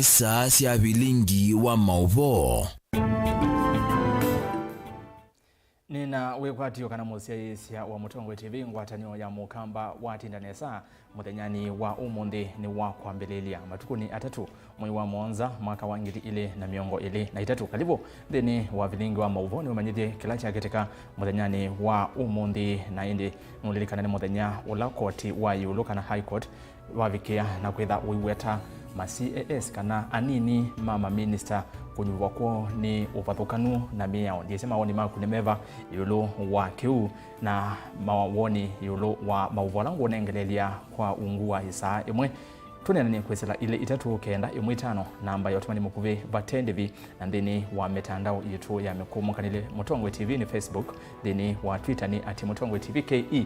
ni saa cia Vilingi wa Mauvoo. Nina wekwatio kana musia wa Mutongwe TV ngwatanio ya mukamba watindanesa muthenyani wa umundi ni wa kwambelelia matukuni atatu mwezi wa mwanza mwaka wa 2023. Karibu thini wa Vilingi wa Mauvoo ni umanyithie kila cha katika muthenyani wa umundi na indi nulilikana ni muthenya ula koti wa yulu kana high court wavikia na kwitha uiweta ma CAS kana anini mama minister kunyuwa kwa ni upathukanu na miao ndiyesema woni makunemeva yulu wa kiu na mawoni yulu wa Mauvoo langu nengelelia kwa ungua isaa imwe tunenani kwesela ile itatu kenda imwe tano namba yotumani mukuve vatendevi na ndini wa mitandao yetu ya mikumu kanile Mutongwe TV ni Facebook, ndini wa Twitter ni @Mutongwe TV KE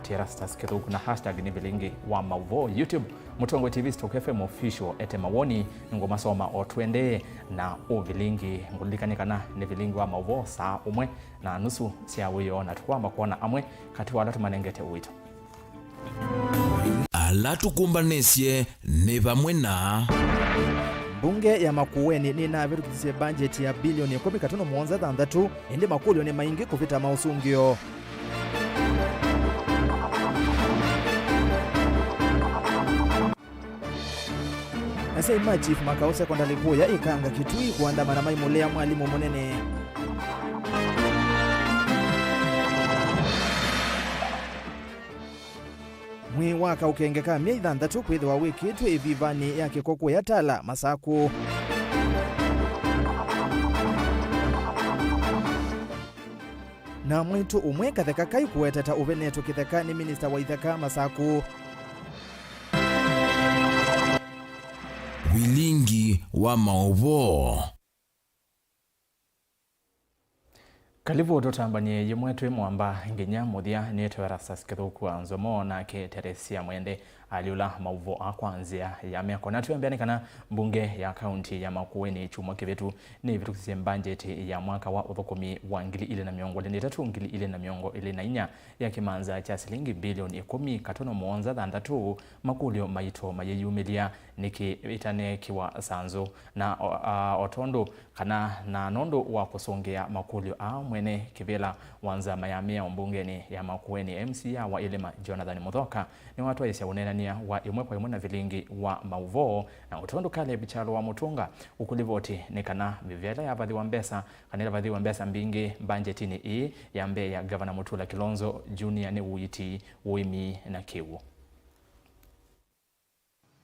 @ERASTUS kithuku na hashtag ni Vilingi wa Mauvoo. YouTube Mutongwe TV Stock FM official mawoni ngoma soma otwende na Vilingi ngulikanikana ni Vilingi wa Mauvoo saa umwe na nusu cia wiyo na tukwamba kuona amwe kati wala tumanengete wito ala tukumbanisye ni vamwe na Bunge ya Makueni ni na vitukizise budget ya bilioni 15.3 indi makulio ni maingi kuvita mausungio. Nasema chief makao sekondari kuya ikanga kitui kuandamana maimulea mwalimu munene. Mwi waka ukengeka mia ithanthatu kwithiwa wa wiki tu ivivani yake koko ya tala masaku. Na mwitu umwe katheka kai kuweteta uveneto kitheka ni minister wa itheka masaku. Vilingi wa Mauvoo. Kalibu tutambanie yimwetu mwamba ngenya muthia ni ERASTUS kithuku wa NZOMO na ke Teresia Mwende aliula Mauvoo akwanzia ya miako na tuambiani kana mbunge ya kaunti ya Makueni chuma kivetu ni vitukizise budget ya mwaka wa uthukumi wa 2023 ya kimanza cha shilingi bilioni 10.3 makulio maito mayeyumilia niki itane kiwa sanzo na otondo kana na nondo wa kusongea makulio mwene kivela wanza mayamia mbungeni ya Makueni MCA wa Ilema Jonathan Muthoka ni watu wa isia unenania wa imwe kwa imwe na Vilingi wa Mauvoo na utondo kale bichalo wa Mutunga ukulivoti ni kana vivela ya vadhi wa mbesa kanila vadhi wa mbesa mbingi banjetini ya mbe ya Gavana Mutula Kilonzo Junior ni uiti uimi na kiwu.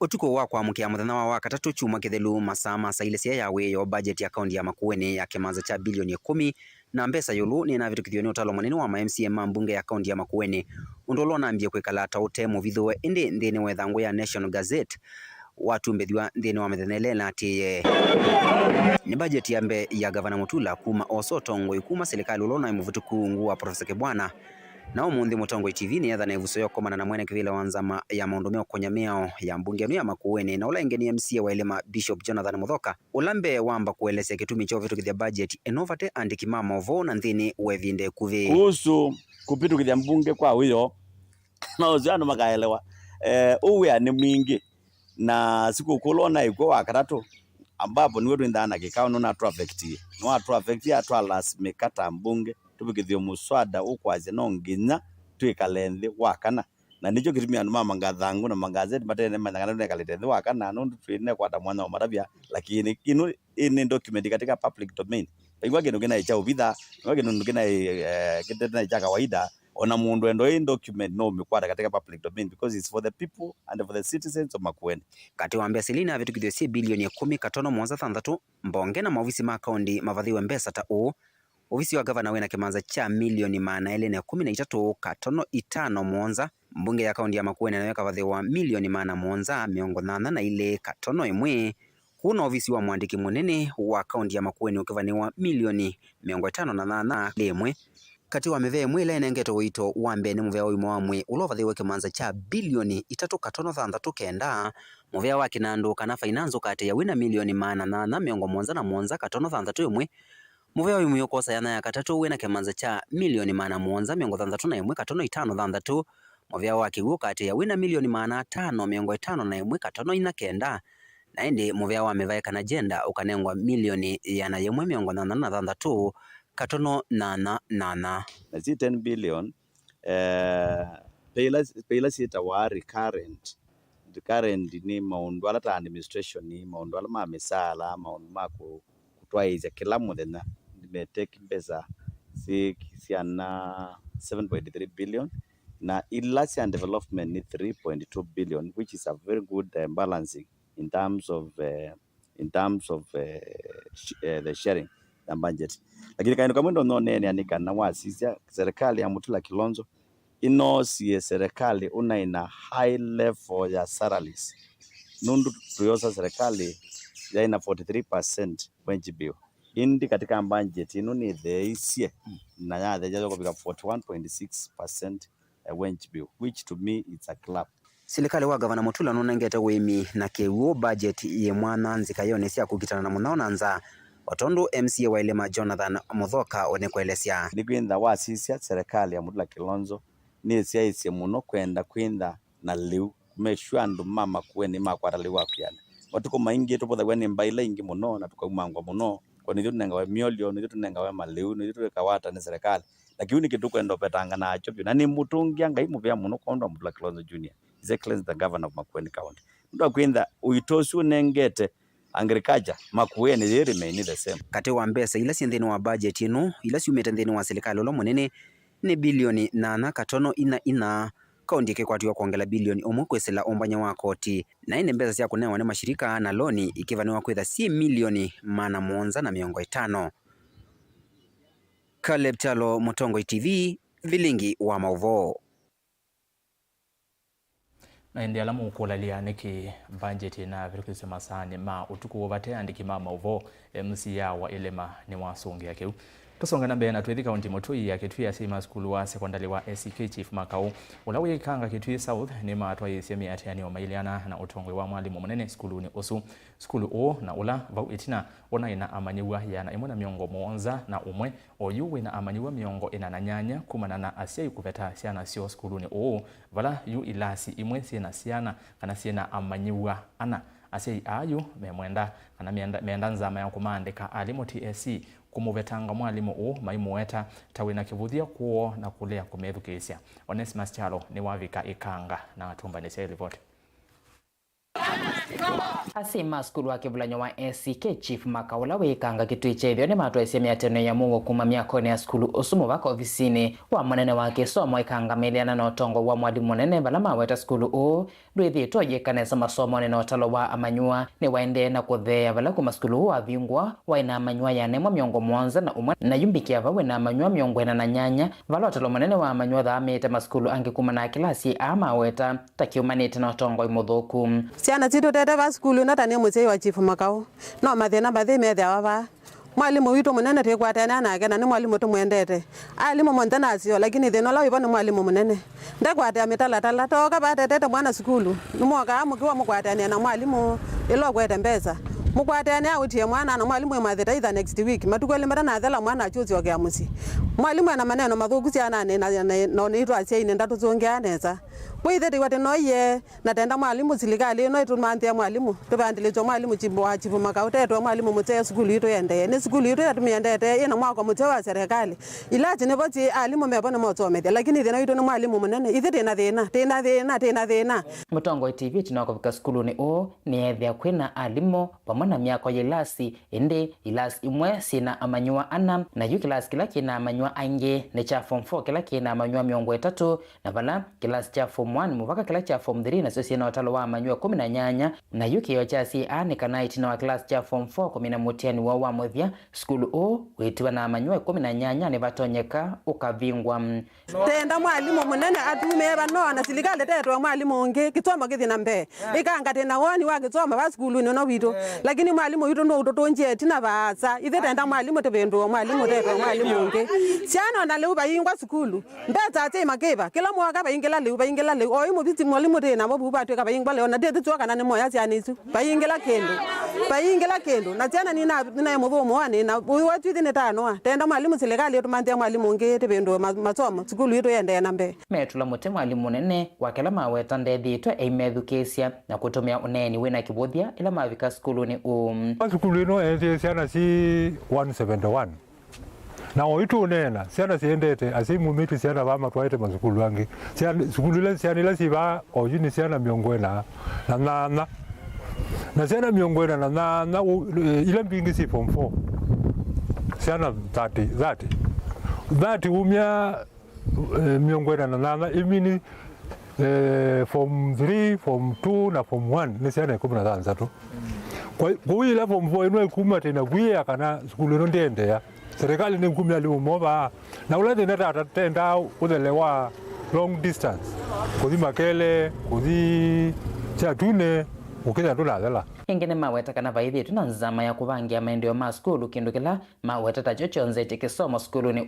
Utuko wa kwamukia muthenya wa wakatatu chuma kithelu masaa sailesia ya weyo budget ya kaunti ya Makueni ya kimanza cha bilioni 10 na mbesa yulu ni na vitukithio ni utalo manene wa MCA mbunge ya kaunti ya Makueni undolo na ambie kwekala taute muvithuwe indi ndini wethangu ya National Gazette watu mbethiwa ndini wa methenele na ati ni budget ya mbe ya Gavana Mutula kuma osotongwe kuma serikali ulona imuvutuku ngua Professor Kibwana na umundi Mutongwe TV ni yatha na ivuso yokomana na mwene kivile wanzama ya maundomeo konyameo ya mbunge ya Makueni na ula ingeni MCA wa Ilema Bishop Jonathan Muthoka ulambe wamba kuelezea kitumi cho vitukithia budget enovate andiki Mauvoo na nthini wevinde kuvi kuhusu kupitukithia mbunge kwa huyo na uziano makaelewa uwe ni mwingi na siku kulona iko wakatatu ambapo niwe tuindana kikao nuna affecti atwalas mekata mbunge tubikithio muswada ukwaze no nginya twikalenthi wakana na nicho kitumia andu mangathangu na magazeti matene manyangana nekalete wakana no twine kwata mwana wa maravya lakini ino ini document katika public domain ingwa kindu kina icha ubitha ingwa kindu kina kitete icha kawaida ona mundu endo in document no mikwata katika public domain because it's for the people and for the citizens of Makueni. Kati wambia silina vitukithio si bilioni 10.3 mbonge na maofisi ma kaunti mavadhiwe mbesa ta ofisi wa gavana wena kimanza cha milioni 413.5 mwonza mbunge ya kaunti ya Makueni naweka vadhi wa milioni 800 na ile katono imwe kuna ofisi wa mwandiki munene wa kaunti ya Makueni ukivaniwa milioni 508 lemwe kati wa mevee mwile nengeto wito wambe ni muvea uimo wamwe ulovadhiwe kimanza cha bilioni 3.3 muvea waki nandu kana finanzo kati ya wina milioni 871 imwe muvea uimo yokosa yana ya katatu wina kimanza cha milioni 871 muvea waki uo kati ya wina milioni 551 ina kenda na indi muvea wa mivaika na jenda ukanengwa milioni yana yemwe miongo na thandatu katono nana na si 10 billion peila sita wa recurrent ni maundu ala ta administration ni maundu ala ma misala maundu ma kutwaiza kila muthenya nimeteki pesa siana 7.3 billion na ilasi and development ni 3.2 billion, which is a very good balancing in terms of the sharing the budget. Lakini kaino kamwendo no nene anika na wasisia serikali ya Mutula Kilonzo inosie serikali una ina high level ya salaries nundu tuyosa serikali ya ina 43% wenji bill indi katika budget ino ni theisia na ya theja kwa 41.6% wenji bill, which to me it's a club. Serikali wa gavana Mutula nunengete wimi na kewo budget ye mwana nzika yone sia kukitana na munaona nza Otondu MCA wa Ilema Jonathan Muthoka onekwelesya nikwinda wasisia serikali ya Mutula Kilonzo ni sia muno kwenda na liu make sure andu mama kueni makwara liu apiana watuko maingi tupotha kweni mbaila ingi muno na tukaumangwa muno kwa nitu nengawe miolio nitu nengawe maliu nitu kawata ni serikali lakini ni kitu kwenda petanga na achopyo na ni mutungia ngai muvya muno kondo Mutula Kilonzo Junior His Excellency the Governor of Makueni County ndo kwenda uitosu nengete agriculture Makueni they remain the same. Kati wa mbesa ila si nthini wa budget ino ila siumete nthini wa serikali ulo munene ni bilioni 8 katono ina kaundi kikwatiwa kuongela bilioni umwe kwesela ombanya wa koti na ine mbesa sia kunewa ni mashirika na loni ikivaniwa kwitha si milioni 750. Caleb Chalo, Mutongo TV, Vilingi wa Mauvoo. Na indi alamu ukulalia niki budget na virukisi masani ma utuku wabate andiki ma Mauvoo MCA wa Ilema ni wasungi ya keu. Tusonga na mbena tuwethi kaunti motui ya kitui ya sima skulu wa sekondari wa SK Chief Makau ulawe kanga kitui South ni maatwa yisiami atiani wa mailiana na utongwe wa mwalimu munene skulu ni osu skulu o na ula vau itina ona ina amanyiwa ya na imona miongo muonza na umwe oyuwe na amanyiwa miongo ina na nyanya kumana na asia yukuveta siana sio skulu ni o vala yu ilasi imwe siena siana kana siena amanyiwa ana asia ayu memwenda kana meenda nzama ya kumandika alimo TSC kumuvetanga mwalimu u maimueta tawina kivuthia kuo na kulea kumethukisya. Onesimus Chalo ni wavika ikanga na atumba ni seli vote. Asima skulu wa kivulanyo wa SK Chief Makaula wikanga kitui chethio ni matwa isia miatene ya mungu kuma miakone ya skulu usumu waka ofisini wa mwanene wake somo ikanga meliana na otongo wa mwalimu munene vala maweta skulu u duithi toje kanesa masomo ni na otalo wa amanyua ni waende na kuthea vala kuma skulu wa vingwa wa ina amanyua ya nemwa miongo mwanza na umwa na yumbiki ava wina amanyua miongo ina na nyanya vala otalo munene wa amanyua dha amete maskulu angi kuma na kilasi ama weta takiumanite na otongo imuthuku siana zitu tete va skulu na tani muzei wa Chief Makau no mathina bathi methe ava mwalimu witu munene tekwatana nake na ni mwalimu tumwendete alimu montana asio lakini thino la ibone mwalimu munene ndakwata mitala toka batete mwana skulu numoka amukiwa mukwatania na mwalimu ilo kwete mbeza mukwatania utie mwana na mwalimu matheta either next week matukwele mara na thela mwana achuzi oke amusi mwalimu ana maneno mathuku cia nane na nitu asia ine ndatu zongia neza Withete wate noye na tenda mwalimu silikali no itumanthia mwalimu tubandilizo mwalimu Chief Makau tetwa mwalimu mutse skulu itu yende ni skulu itu yatumiendete ina mwako mutse wa serikali ilaji ne boti alimu mebona motomete lakini thina itu ni mwalimu munene ithete na thina Mutongo TV tinakofika skulu ni o ni ethia kwina alimu pamona miako yilasi indi ilasi imwe sina amanyua ana na yu kilasi kila kina amanyua ainge ne cha form 4 kila kina amanyua miongo 3 na vala kilasi cha form 1 muvaka kila cha form 3 na sisi na watalo wa amanyua 18 na yuki yo cha CA ni kana itina wa kilasi cha form 4 kumina mutiani wa mwethia skulu o wetiwa na amanyua 18 ne vatonyeka ukavingwa tenda mwalimu munene atume bano na silikali tetwa mwalimu nge kitoma kithina mbe ikanga tena woni wa kitoma ba skulu no wito lakini mwalimu wito ndo utotonje tina baasa ithete mwalimu tebendo mwalimu tetwa mwalimu nge siano na leo bayingwa skulu mbeza ate makeba kila mwaka bayingela leo bayingela bayingela le oimo biti mwalimu tena bo buba tweka bayingwa le ona de twa kana ne moya cyane isu bayingela kendo na cyana ni na Mauvoo mwane na wa twiti ne tano tenda mwalimu silegali yetu mante mwalimu ngete bendo masomo sikulu yetu yende na mbe metula mute mwalimu nene wakela maweta ndethitwe eimethukesia na kutumia uneni wina kibothia ila mavika skulu ni skulu ino ciana si 171 na oitu nena ciana ciendete asimumiti ciana ba matwaite masukulu angi skulu ile ciana ile siba oyini ciana miongwena na ciana miongwena na ile mbingi si form 4 ciana 30 umia miongwena na imini form 3 form 2 na form 1 ni ciana 13 kwa ile form 4 ino ikuma tena kuya kana skulu ino ndende ya serikali ni kumya limu moba na ulete neta tenda udelewa long distance kuzi Makele kuzi Chatune ukija ndula ingene maweta kana vaidhi tuna nzama ya kuvangia maendeleo ma skulu kindu kila maweta tachochonze tikisomo skulu ni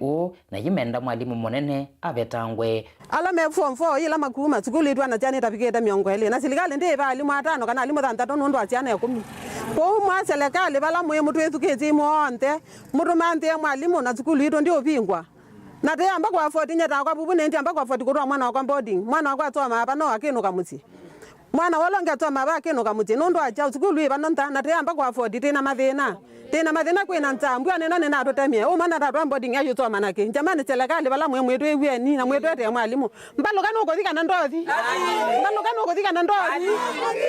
na yimenda mwalimu monene avetangwe ala me form 4 ila makuma skulu itwa na jani tapiketa miongwele na serikali ndiye ba alimu 5 kana alimu 3 ndo atsiana ya 10 ko mwa serikali bala moyo mutu ezukezi monte mutu mante mwalimu na skulu ito ndio pingwa na te amba kwa 14 nyata kwa bubu nendi amba kwa 40 kutwa mwana wa boarding mwana wa tsoma hapa no akeno kamuti mwana walonga tsoma ba akeno kamuti ndo acha skulu iba nonta na te amba kwa 40 tena madhena kwena ntambu anena nena atotamia o mana tatwa boarding ayo tsoma nake jamani serikali bala moyo mwetu eweni na mwetu ete mwalimu mbalo kana ukodhika na ndothi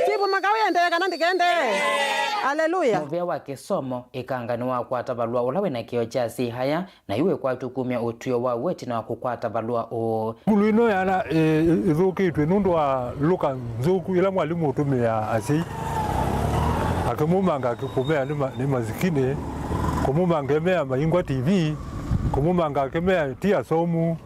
chipo makawende kana ndikende haleluya muvea wa kisomo ikangani wa kwata balua ula wina kio cha si haya na iwe kwa tukumia utuyo wa weti na kukwata balua skulu ino yana izukitwe nundu wa luka nzuku ila mwalimu utumia asi akamumanga akikumea ni mazikini kumumanga emea Mayingwa TV kumumanga akemea tia somu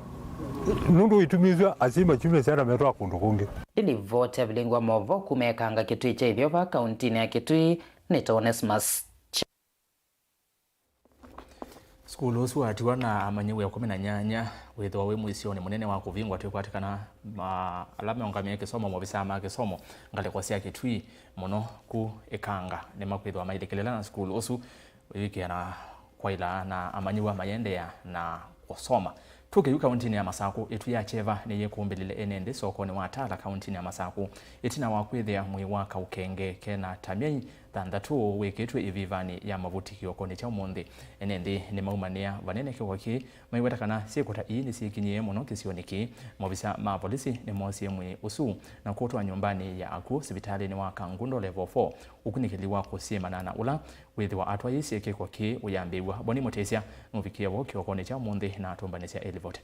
nundu itumizwa asima chime sana metwa kundu kungi ili vote Vilingi wa Mauvoo kumekanga kitui cha Ithiopia kauntini ya Kitui ni Onesmus skulu usu atiwa na amanyiwe ya 18 wethwa we muisioni munene wa kuvingwa twikwatikana alama ongamia kisomo mobisa ma kisomo ngale kwa sia Kitui muno ku ikanga ni makwithwa mailekelela na skulu usu wiki na kwaila na amanyiwa mayendea na kusoma tuke yu kauntini ya Masaku itu ya cheva ni yekumbilile enende sokoni wa Atala kauntini ya Masaku itina wakwithia mwi waka ukenge kena tamiai thandatu wikitwe ivivani ya mavutikio koni cha umuthi enende ni maumania vanene kiwaki maiweta kana siekuta ni sikinyie muno kisioniki mobisa ma polisi ni mosi mwi usu na kutwa nyumbani ya aku sibitali ni waka ngundo level 4 ukunikiliwa kusiemana na ula withwa atwa yisi kikwaki uyambiwa boni mutesia nuvikia woki koni cha umuthi na tumbanesia elivote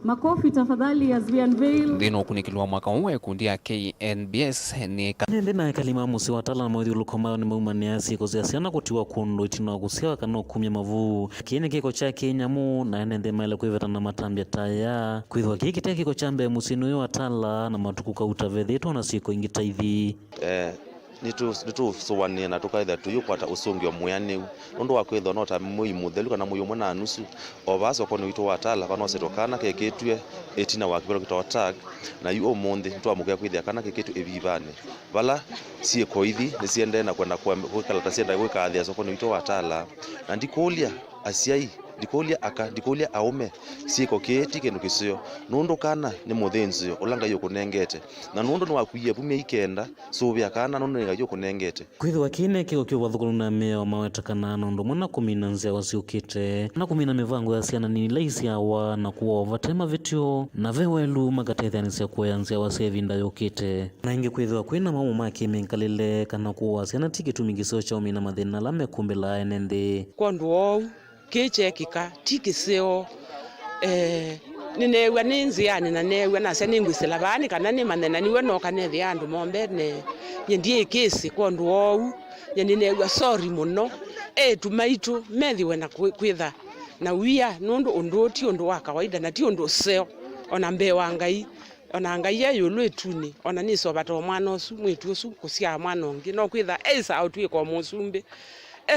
Makofi tafadhali as we unveil. Ndino kunikiliwa mwaka uwe kundi ya KNBS ni nende na kalima musi watala na mwezi ulukoma ni maumaniasi kuzia siana kutiwa kundu itino kusiwa kano kumya Mauvoo kini kiko cha Kenyamu na nende maile kuiveta na matambia taya kuivwa kiki teki kiko chambe musinu yu watala na matukuka utavedhito na siko ingita hivi nitu suwanie na tukaitha tuyukwata usungio muyani nundu wa kwithwa nota muimu thelu kana muimu na nusu obaso kono witu watala kana setokana keketwe etina wa kibero kitwa tag na yu omonde ntwa mukia kwithia kana keketu evivane bala sie koithi ni siende na kwenda kwa kalata sienda gwika athia sokoni witu watala na ndikolia asiai ndikolia aume siko keti kenu kisio nundu kana ni muthenzio ulanga yukunengete na nundu ni wakuia bumia ikenda subia kana nundu ni yukunengete kwithwa kine kiko kyo wathukulu na meo maweta kana nundu mwana kumina nzia wasiukite na kumina mivango ya siana ni laisi awa na kuwa ovatema vitio na vewelu magatethania kuya nzia wasevinda yukite na ingi kwithwa kwina mamu maki menkalile kana kuwa siana tikitu mingisio cha umina mathina lame kumbila enende kondu keche kika tikiseo ninewa ninziani na newa na sene ngwisela bani kana ni manena niwe no kanethi andu mombe ne nyendie kesi kondu ou nyendinewa sorry muno tumaitu methiwe na kwitha na wia nundu undu ti undu wa kawaida na ti undu seo ona mbe wa ngai ona ngai yeyo lwetuni ona niso bato mwana osu mwitu osu kusia mwana ongi no kwitha sauti ko musumbe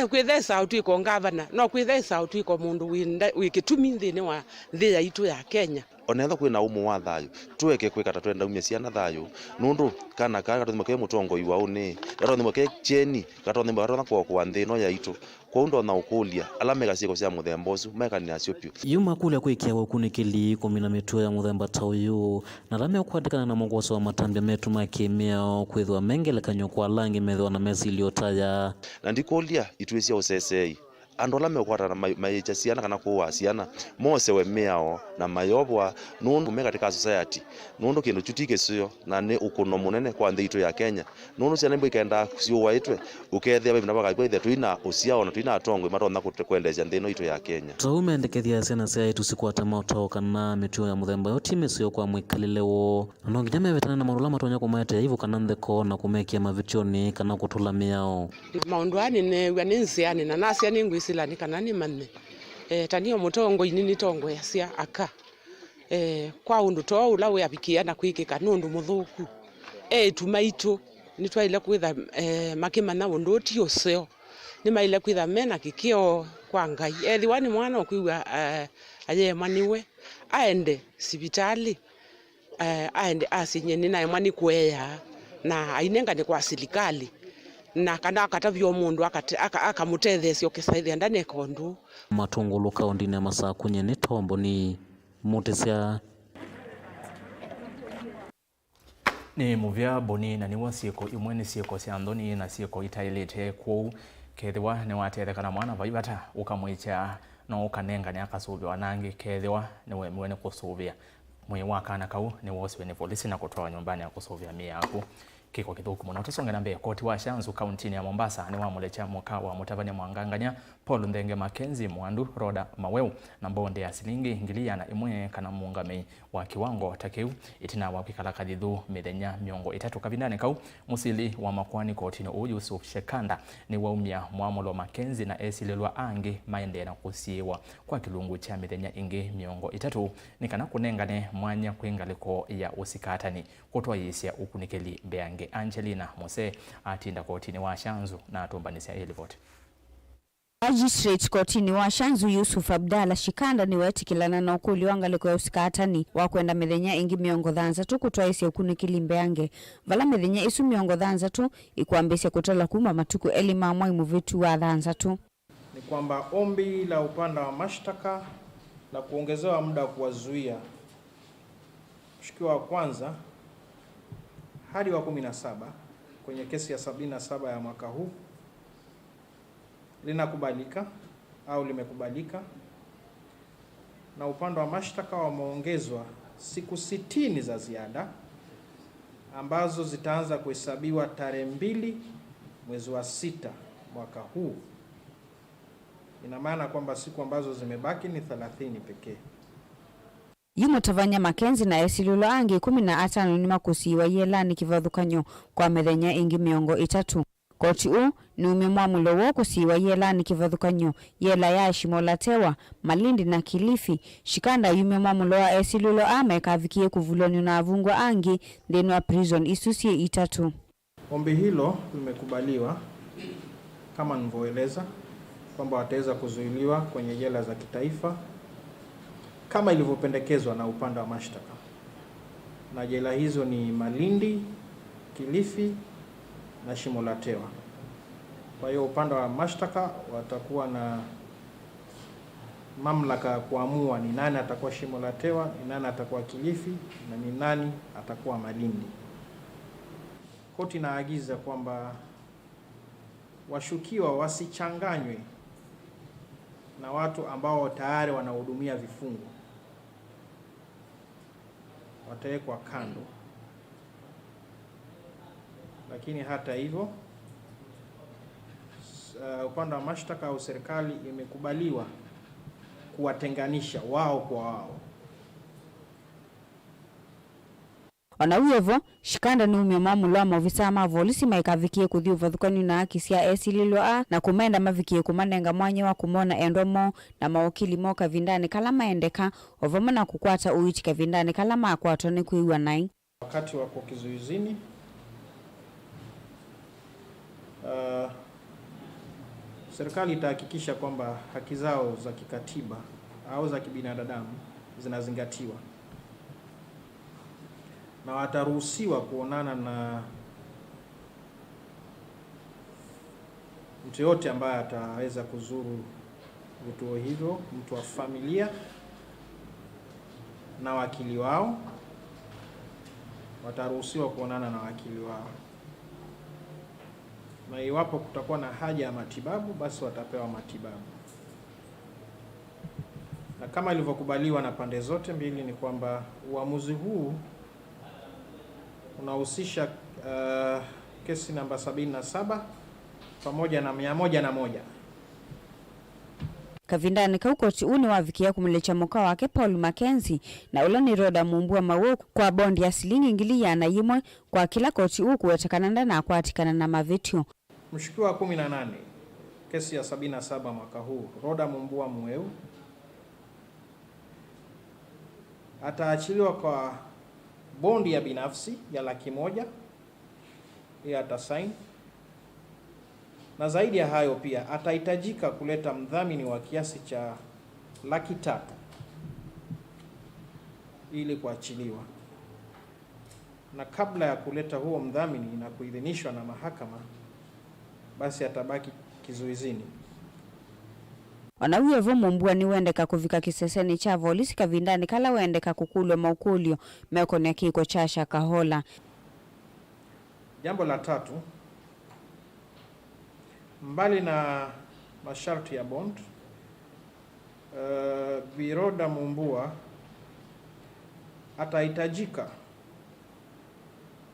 kwithesa utiko ngavana no kwithesa utiko mundu wikitumi nthini wa nthi ya itu ya Kenya onetha kwina umu wa thayo tuweke kwikata twenda umia ciana thayo nundu kana tuthima ke mutongo iwao ni garothima ke cheni garothima garona kwa nthino ya itu kwa ndo na ukulia alamega ciiko cia muthemba ucio mekani acio pio yuma kulia kwikia gukunikili kumina mituo ya muthemba ta uyu na rame kwandikana na mongoso wa matambia metu makimia kwithwa mengelekanyo kwa langi methwa na mesi iliotaya na ndikulia itue cia usesei andu ala mekwata na maicha ciana kana kuwa ciana mose we miao na mayobwa nundu me katika society nundu kindu chutike cio na ni ukuno munene kwa nthito ya Kenya nundu ciana imbo ikenda ciuwa itwe ukethia bibi na bagaikwa ithe tuina uciao na tuina atongo matona kuendeja nthino itu ya Kenya taumendekethia ciana cia itu sikwata moto kana mituo ya muthemba yo timisio kwa mwikalileo no nginya mevetana na marula matonya kumete hivyo kana ntheko na kumekia mavitioni kana kutula miao maundu ani ne waninziani na nasia ningwisila ni kana ni manne tanio mutongo inini tongo ya cia aka kwa undu to ula we abikia na kwikika nundu muthuku tumaitu ni twaile kwitha makimana undu ti ucio ni maile kwitha mena kikio kwa ngai ethiwa ni mwana okuiwa aye maniwe aende sibitali aende asinye ni naye mwani kweya na ainenga ni kwa serikali na kana akatavyo mundu akamutethecio kisaithia ndane kondu matungulu kaunti ya Masakunye ni tombo ni mutisia ni muvya boni na niwo ciiko imwe ni ciiko cia nthoni na ciiko itailite kwou kethiwa ni watethekana mwana vaivata ukamwicha no ukanengania akasuvia wanangi kethiwa ni wemiwe ni kusuvia mwi wa kana kau ni wosiwe ni polisi na kutoa nyumbani ya kusuvia miaku kiko kithuku muno tusongera mbere koti wa Shanzu kaunti ya Mombasa ni wamulecha muka wa mutavania mwanganganya Paul Ndenge Makenzi mwandu roda Mauvoo na bonde ya silingi ngilia na imwe kana muungame wa kiwango takeu itina wa kwikala kadithu mithenya miongo itatu kavindane kau musili wa makwani koti no Yusuf Shekanda ni waumia mwamulo Makenzi na esilelwa angi maende na kusiwa kwa kilungu cha mithenya ingi miongo itatu ni kana kunengane mwanya kwingaliko ya usikatani kotwa yisia ukunikeli beange Angelina Mose atinda kotini wa Shanzu na atumbanisia elivote Magistrate kotini wa Shanzu Yusuf Abdalla Shikanda ni wetikilana na ukuli wangaliko ya usikatani wa kwenda mithenya ingi miongo thanza tu kutwaisia ukunikili mbeange vala mithenya isu miongo thanza tu ikuambisia kutala kuma matuku elima mwaimu vitu wa thanza tu ni kwamba ombi la upande wa mashtaka la kuongezewa muda wa kuwazuia mshukiwa wa kwanza hadi wa 17 kwenye kesi ya 77 ya mwaka huu linakubalika au limekubalika, na upande wa mashtaka wameongezwa siku 60 za ziada ambazo zitaanza kuhesabiwa tarehe 2 mwezi wa 6 mwaka huu. Ina maana kwamba siku ambazo zimebaki ni 30 pekee. Yumutavanya Makenzi na esilulo angi 15 ni makusiwa yelani kivathukanyo kwa mithenya ingi miongo itatu. Koti u ni umemwamulo wo kusiwa yelani kivathukanyo yela ya Shimolatewa, Malindi na Kilifi. Shikanda umemwamulo wa esilulo amekavikie kuvuloni na avungwa angi ndenu wa prison isusie itatu. Ombi hilo limekubaliwa kama nilivyoeleza kwamba wataweza kuzuiliwa kwenye jela za kitaifa kama ilivyopendekezwa na upande wa mashtaka. Na jela hizo ni Malindi, Kilifi na Shimolatewa. Kwa hiyo upande wa mashtaka watakuwa na mamlaka kuamua ni nani atakuwa Shimolatewa, ni nani atakuwa Kilifi na ni nani atakuwa Malindi. Koti inaagiza kwamba washukiwa wasichanganywe na watu ambao tayari wanahudumia vifungo. Watawekwa kando. Lakini hata hivyo upande wa mashtaka au serikali imekubaliwa kuwatenganisha wao kwa wao. Wanauyevo, Shikanda ni umemamulo wa maofisa mavolisi maikavikie kuthi uvathukani na haki cia esililwa na kumenda mavikie kumanenga mwanya wa kumona NZOMO na mawakili moka vindani kala maendeka ovamo na kukwata uichika vindani kala makwatwa ni kuiwa nai. Wakati wako kizuizini serikali itahakikisha kwamba haki zao za kikatiba au za kibinadamu zinazingatiwa. na wataruhusiwa kuonana na mtu yote ambaye ataweza kuzuru vituo hivyo, mtu wa familia na wakili wao. Wataruhusiwa kuonana na wakili wao, na iwapo kutakuwa na haja ya matibabu, basi watapewa matibabu. Na kama ilivyokubaliwa na pande zote mbili, ni kwamba uamuzi huu unahusisha kesi namba 77 pamoja na 101. Kavindani kau koti uni wavikia kumlecha muka wake Paul Mackenzie na ula ni roda mumbua Mauvoo kwa bondi ya silingi ngili ya na yimwe kwa kila koti kuwetekananda na kuatikana na mavitio. Mshukiwa 18 kesi ya 77 mwaka huu, roda mumbua Mauvoo, ataachiliwa kwa bondi ya binafsi ya $100,000 ya atasaini, na zaidi ya hayo pia atahitajika kuleta mdhamini wa kiasi cha $300,000 ili kuachiliwa, na kabla ya kuleta huo mdhamini na kuidhinishwa na mahakama, basi atabaki kizuizini. Wanawevo mumbua ni wendeka kuvika kiseseni cha volisi Kavindani kala wendeka kukulwa maukulio meko ni kiko chasha kahola. Jambo la tatu, mbali na masharti ya bond, Biroda Mumbua atahitajika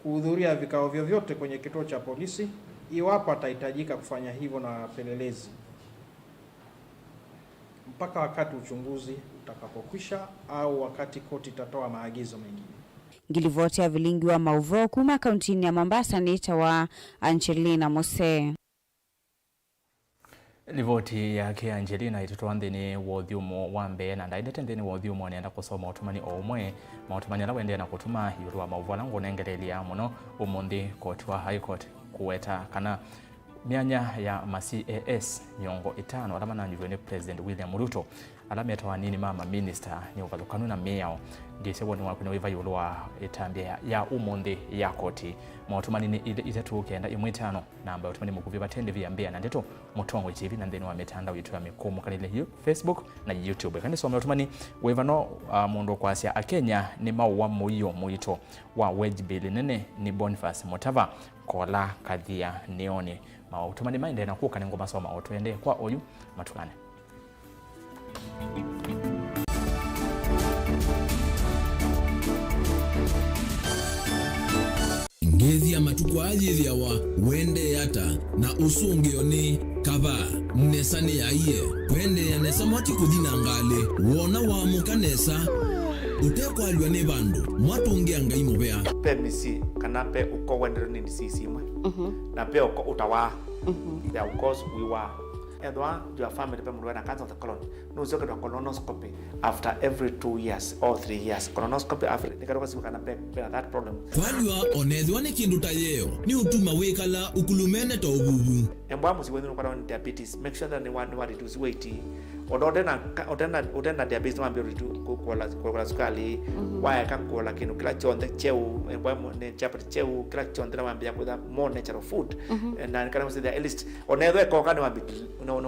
kuhudhuria vikao vyovyote kwenye kituo cha polisi iwapo atahitajika kufanya hivyo na pelelezi, mpaka wakati uchunguzi utakapokwisha au wakati koti itatoa maagizo mengine. Ngilivoti ya Vilingi wa Mauvoo kuma kauntini ya Mombasa ni itawa Angelina Mose. Livoti yake Angelina itotoa nthini wothiumo wa mbee na ndaidete nthini wothiumo anaenda kusoma utumani o umwe mautumani ala wendea na kutuma yuru wa Mauvoo ala ngunengelelia muno umundi koti wa High Court kuweta kana mianya ya ma-CAS miongo 5 alama na njuvene President William Ruto alama yatawa nini mama minister ni uvalukanu na meyao ndise woni wakuna wiva yulu wa itambia ya umundi ya koti mautumani ni itatu kenda imwitano na ambayo utumani mukuvi batende vya mbea na ndeto mutongo TV na ndeni wa mitandao yitu ya mikomo kanile hiyo Facebook na YouTube kandi so mautumani wiva no mundu kwa Asia Akenya ni Mauvoo muyo muito wa wage bill nene ni Boniface Mutava kola kadhia nione mautumani maende na kuka ngoma soma otwende kwa oyu matukane. Ngezi ya matukwa ajithiawa wende yata na usungio ni kava nesani ya iye wende ya nesa mwati kuthina ngale wona wa mukanesa utekwalwa ni bandu mwatungia ngai mubea pe misi kana pe uko wendero ni sisi mwe na pe uko utawa ya ukos wiwa edwa your family pe mwe na cancer of the colon no zoke do colonoscopy after every 2 years or 3 years colonoscopy after nikaroka simu kana pe that problem kwalwa onethwa ni kindu ta yeo ni utuma wikala ukulumene to ububu embwa musi wenu kwa diabetes make sure that ni reduce weight odena diabetes mambe reduce kwa sukali waya kakola kinu kila chonde cheu embwa ne chapati cheu kila chonde na mambe ya more natural food na kana msi the list onethwa ko kana mambe no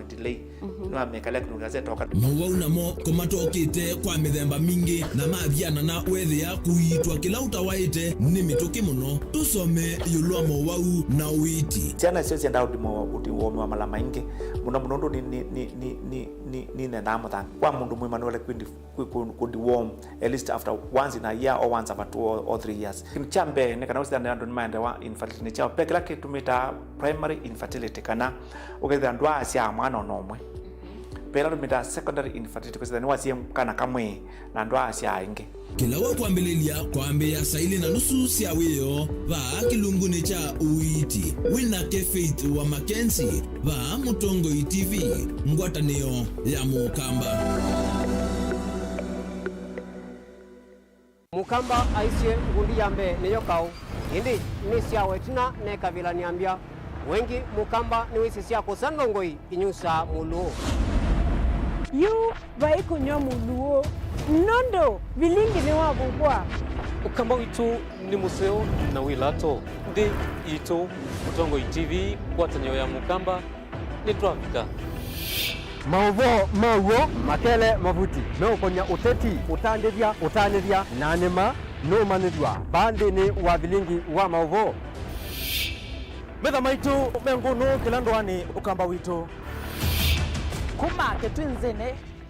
delay no amekala kinu gaze toka Mauvoo namo komatokite kwa mithemba mingi na mathiana na wethia kuitwa kila utawaite ni mituki muno tusome yulu wa Mauvoo na uiti tiana sisi ndao udiwo wa mala maingi muno ni nenda amata kwa mundu mwe manuele kundi warm at least after once in a year or once after 2 or 3 years kimchambe ne kana usida ndo mind wa infertility ne cha pekela kitumita primary infertility kana uketha ndwa asia mwana nomwe pela tumita secondary infertility kwa sababu wasie kana kamwe na ndwa asia inge kila wa kwambelelia kwambe ya saili na nusu sia wiyo va kilunguni cha uiti WINAKE Faith wa Mackenzie va mutongo TV ngwatanio ya mukamba mukamba aisye ngundi yambe niyo kau indi ni sia wetina ne kavila niambia wengi mukamba ni wisi sia kusandongoi inyusa muluo yu vai kunyo muluo nondo Vilingi ni wabukwa ukamba witu ni museo na wilato ndi itu Mutongo TV kwatanyo ya mukamba ni twafika Mauvoo makele mavuti no konya uteti utandiria nanema no manidwa bandi ni wa Vilingi wa Mauvoo Metha maitu mengunu kilandwani ukamba witu kuma ketwinzini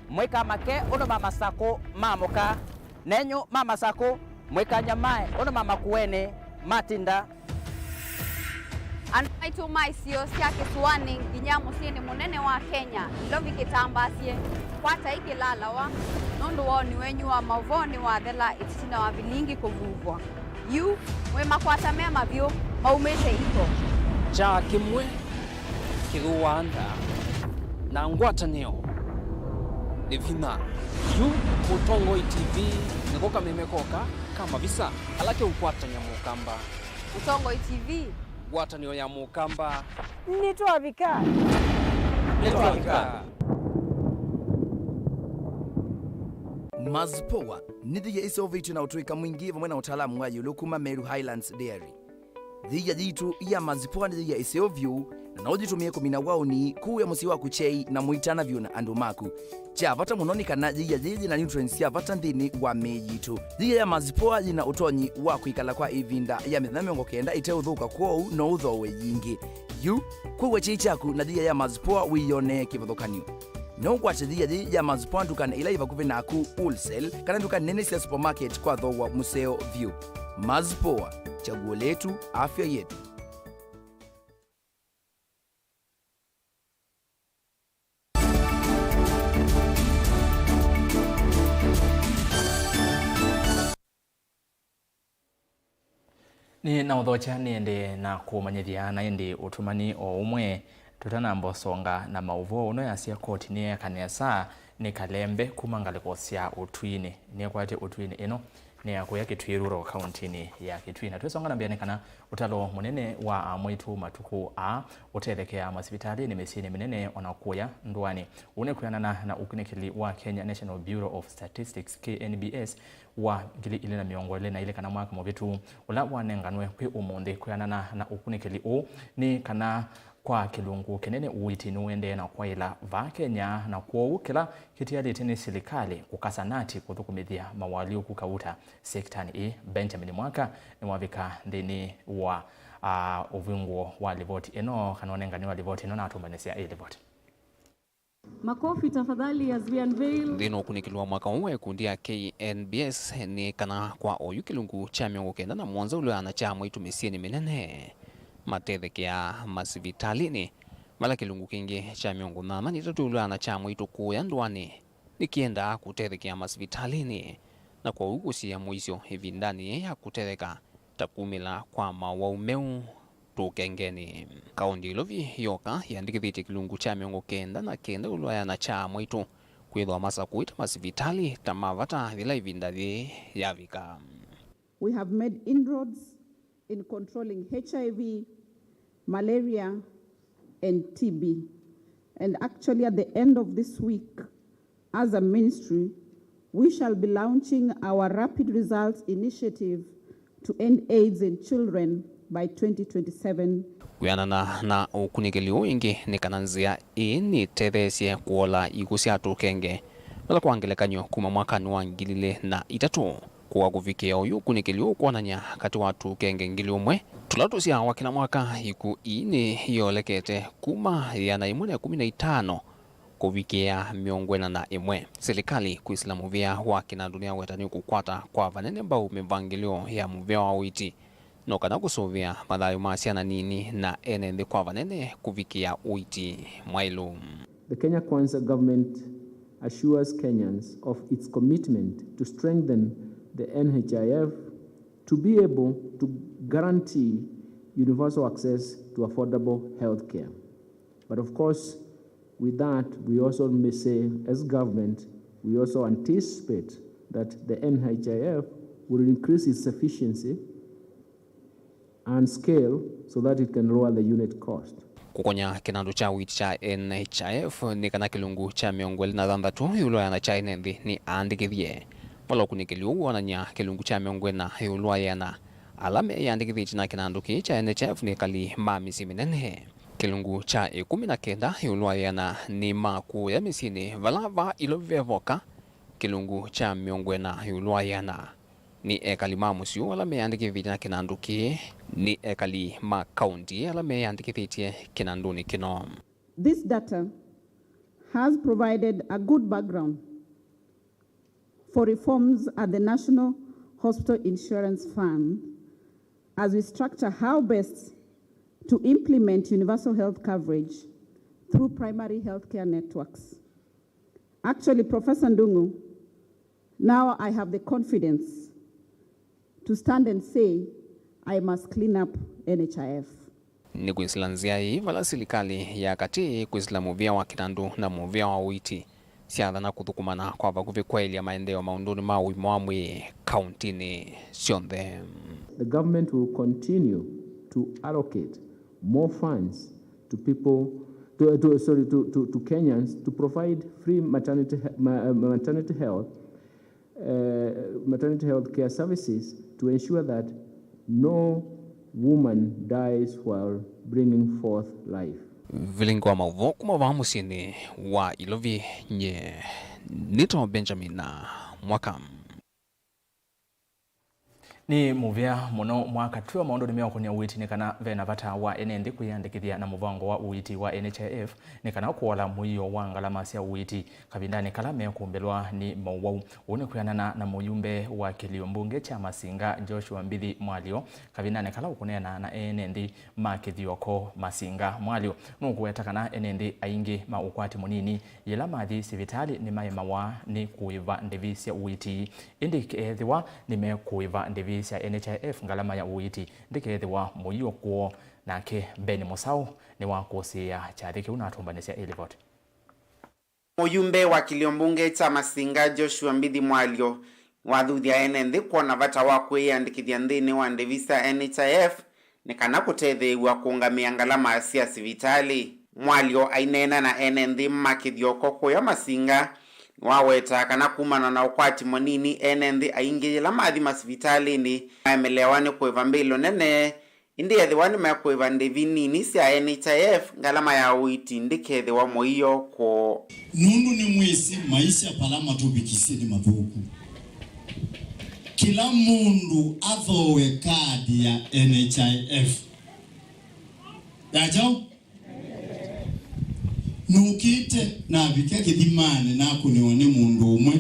mweka make ono mama sako mamoka nenyo mama sako mweka nyamae ono mama kuene matinda Anaitu maisio sia kisuani nginyamo sieni munene wa Kenya lovi kitambasie kwata iki lalawa nundu woni wenyu wa Mauvoo wa thela itina wa Vilingi kuvuvwa yu we makwata mema vyo maumete iko cha kimwe kiruanda na ngwatanio ni vina yu Mutongo TV nikoka memekoka kama visa alake ukwatanya mukamba Mutongo TV watanio ya mukamba nitwavika Mazpoa nithiye isovitu na utuika mwingi vamwe na utaalamu wa yulu kuma Meru Highlands Dairy. Thiya jitu ya Mazpoa nithiya isovyu na nojitumie kumina wauni kuya musi wa kuchei na muitana vyu na andu maku. Cha vata munoni kana thiya jiji na nutrients ya vata nthini wa mejitu. Thiya ya Mazpoa yina utonyi wa kuikala kwa ivinda ya mithenya miongo kenda ite uthuka kwou no uthowe yingi. Yu kuwe chii chaku na thiya ya Mazpoa wiyone kivathukanio. No kwache thiya ya Mazpoa ndukana ila ivakuvi naku wholesale kana ndukana nene cia supermarket kwa thowa museo view. Mazpoa, chaguo letu, afya yetu. Ni na uthocha niende na kumanyithia na indi utumani o umwe tutana mbosonga na Mauvoo uno yasia koti ni kanesa ni kalembe kuma ngaliko cia utwini ni kwate utwini ino ni akuya kitwiruro kauntini ya Kitui na twesonga na mbene kana utalo munene wa mwitu matuku a utelekea masipitali ni mesini minene onakuya ndwani une kuyanana na ukunikili wa Kenya National Bureau of Statistics KNBS wa ngili ile na miongo ile na ile kana mwaka mobitu ula wanenganwe kwi umundi kuyanana na ukunikili u ni kana kwa kilungu kenene uiti nuende na kwa ila va Kenya na kwa kila kitiali tini silikali kukasanati kuthukumithia mawalio kukauta sektani e Benjamin Mwaka ni wavika ndini wa uvinguo wa livoti eno kanonengani wa livoti eno na atumbanesia livoti. Makofi tafadhali as we unveil. Ndino kunikilwa mwaka uwe kundia KNBS ni kana kwa oyu kilungu cha miongo kenda na mwanza ule anachama itu misieni minene. Matethekea masivitalini mala kilungu kingi cha miongo nana nitatulwa na chama itu kuya ndwani nikienda kutethekea masivitalini na kwa ugusi ya mwisho hivi ndani ya kutetheka takumila kwa mawaumeu tukengeni kaundi lovi yoka yandikithite kilungu cha miongo kenda na kenda ulwa na chama itu kwithwa masa kuita masivitali tamavata vila hivi ndani yavika. We have made inroads in controlling HIV, malaria, and TB. And actually at the end of this week, as a ministry, we shall be launching our Rapid Results Initiative to end AIDS in children by 2027. Kuyanana na ukunikili uingi ni kananzia ini tethesie kuola igusia tukenge. Wala kuangelekanyo kuma mwakani wa ngilile na itatu. Kwa kufikia uyu kunikili ukuananya kati watu kenge ngili umwe. Tulatusia wakina mwaka iku ini yolekete kuma ya na imune 15 kufikia miongwena na imwe. Serikali kuislamu vya wakina dunia wetani kukwata kwa vanene mbao mevangilio ya muvea wa witi. No kana kusovia madhayo maasiana nini na enende kwa vanene kufikia uiti mwailu. The Kenya Kwanza government assures Kenyans of its commitment to strengthen the NHIF to be able to guarantee universal access to affordable health care. But of course, with that, we also may say, as government, we also anticipate that the NHIF will increase its efficiency and scale so that it can lower the unit cost. Kukonya kinandu cha witi cha NHIF ni kana kilungu cha miongweli na dhandatu yulo ya na cha inendi ni andikithie. wala kunikeliu wananya kilungu cha miongwena yulwa yana alame yandikithichi na kinanduki cha NHIF ni kali mamisi minene. Kilungu cha 19 yulwa yana ni maku ya misini valava ilovevoka. Kilungu cha miongwena yulwa yana ni ekali mamusiu wala meyandikithichi na kinanduki ni ekali ma county wala meyandikithichi kinanduni kino. This data has provided a good background for reforms at the National Hospital Insurance Fund as we structure how best to implement universal health coverage through primary healthcare networks. Actually, Professor Ndungu, now I have the confidence to stand and say I must clean up NHIF. Ni kuisilanzia hii vala serikali ya kati kuisila muvia wa kinandu na muvia wa uiti siadha na kuthukumana kwa vakuvi kweli ya maendeleo maunduni mawi mwamwi kauntini sionthe. The government will continue to allocate more funds to people to Kenyans to provide free maternity health care services to ensure that no woman dies while bringing forth life. Vilingi wa Mauvoo kumava musini wa ilovi nye nito Benjamin na mwakam. Ni muvia muno mwaka tuwa maondo ni mewako ni uiti nikana vena vata wa NND kuyandikithia na muvango wa uiti wa NHIF nikana kuwala muiyo wa ngalamasi ya uiti kabindani kalame kumbelwa ni Mauvoo une kuyanana na muyumbe wa kiliombunge cha Masinga Joshua Mbithi Mwalio kabindani kala ukunena na NND makithioko Masinga Mwalio nukuwetakana NND aingi maukwati munini yela mathi sivitali ni mawa ni kuiva ndivisi ya uiti indikethiwa ni mekuiva ndivisi ya NHIF ngalama ya uiti ndikethiwa muiyo kuo nake Beni Musau ni wakusia chathiki unatumbanisia ilivoti. Muyumbe wa kiliombunge cha Masinga Joshua Mbithi Mwalio wathuthia NND kuona vata wa kwiyandikithia nthini wa ndivisa NHIF ni kana kutethiwa kuungamia ngalama cia sivitali. Mwalio ainena na NND makithioko kuya Masinga waweta kana kumana na ukwati monini NND aingila mathi masivitali ni maemelewa kuiva mbilo nene indi ethiwani mekuiva ndivi nini cia NHIF ngalama ya uiti ndikethiwa moiyo ko nundu ni mwisi maisha palama tubikisi ni mathuku. Kila mundu athowe kadi ya NHIF yajo nukite na bike kithimane na kunione mundu umwe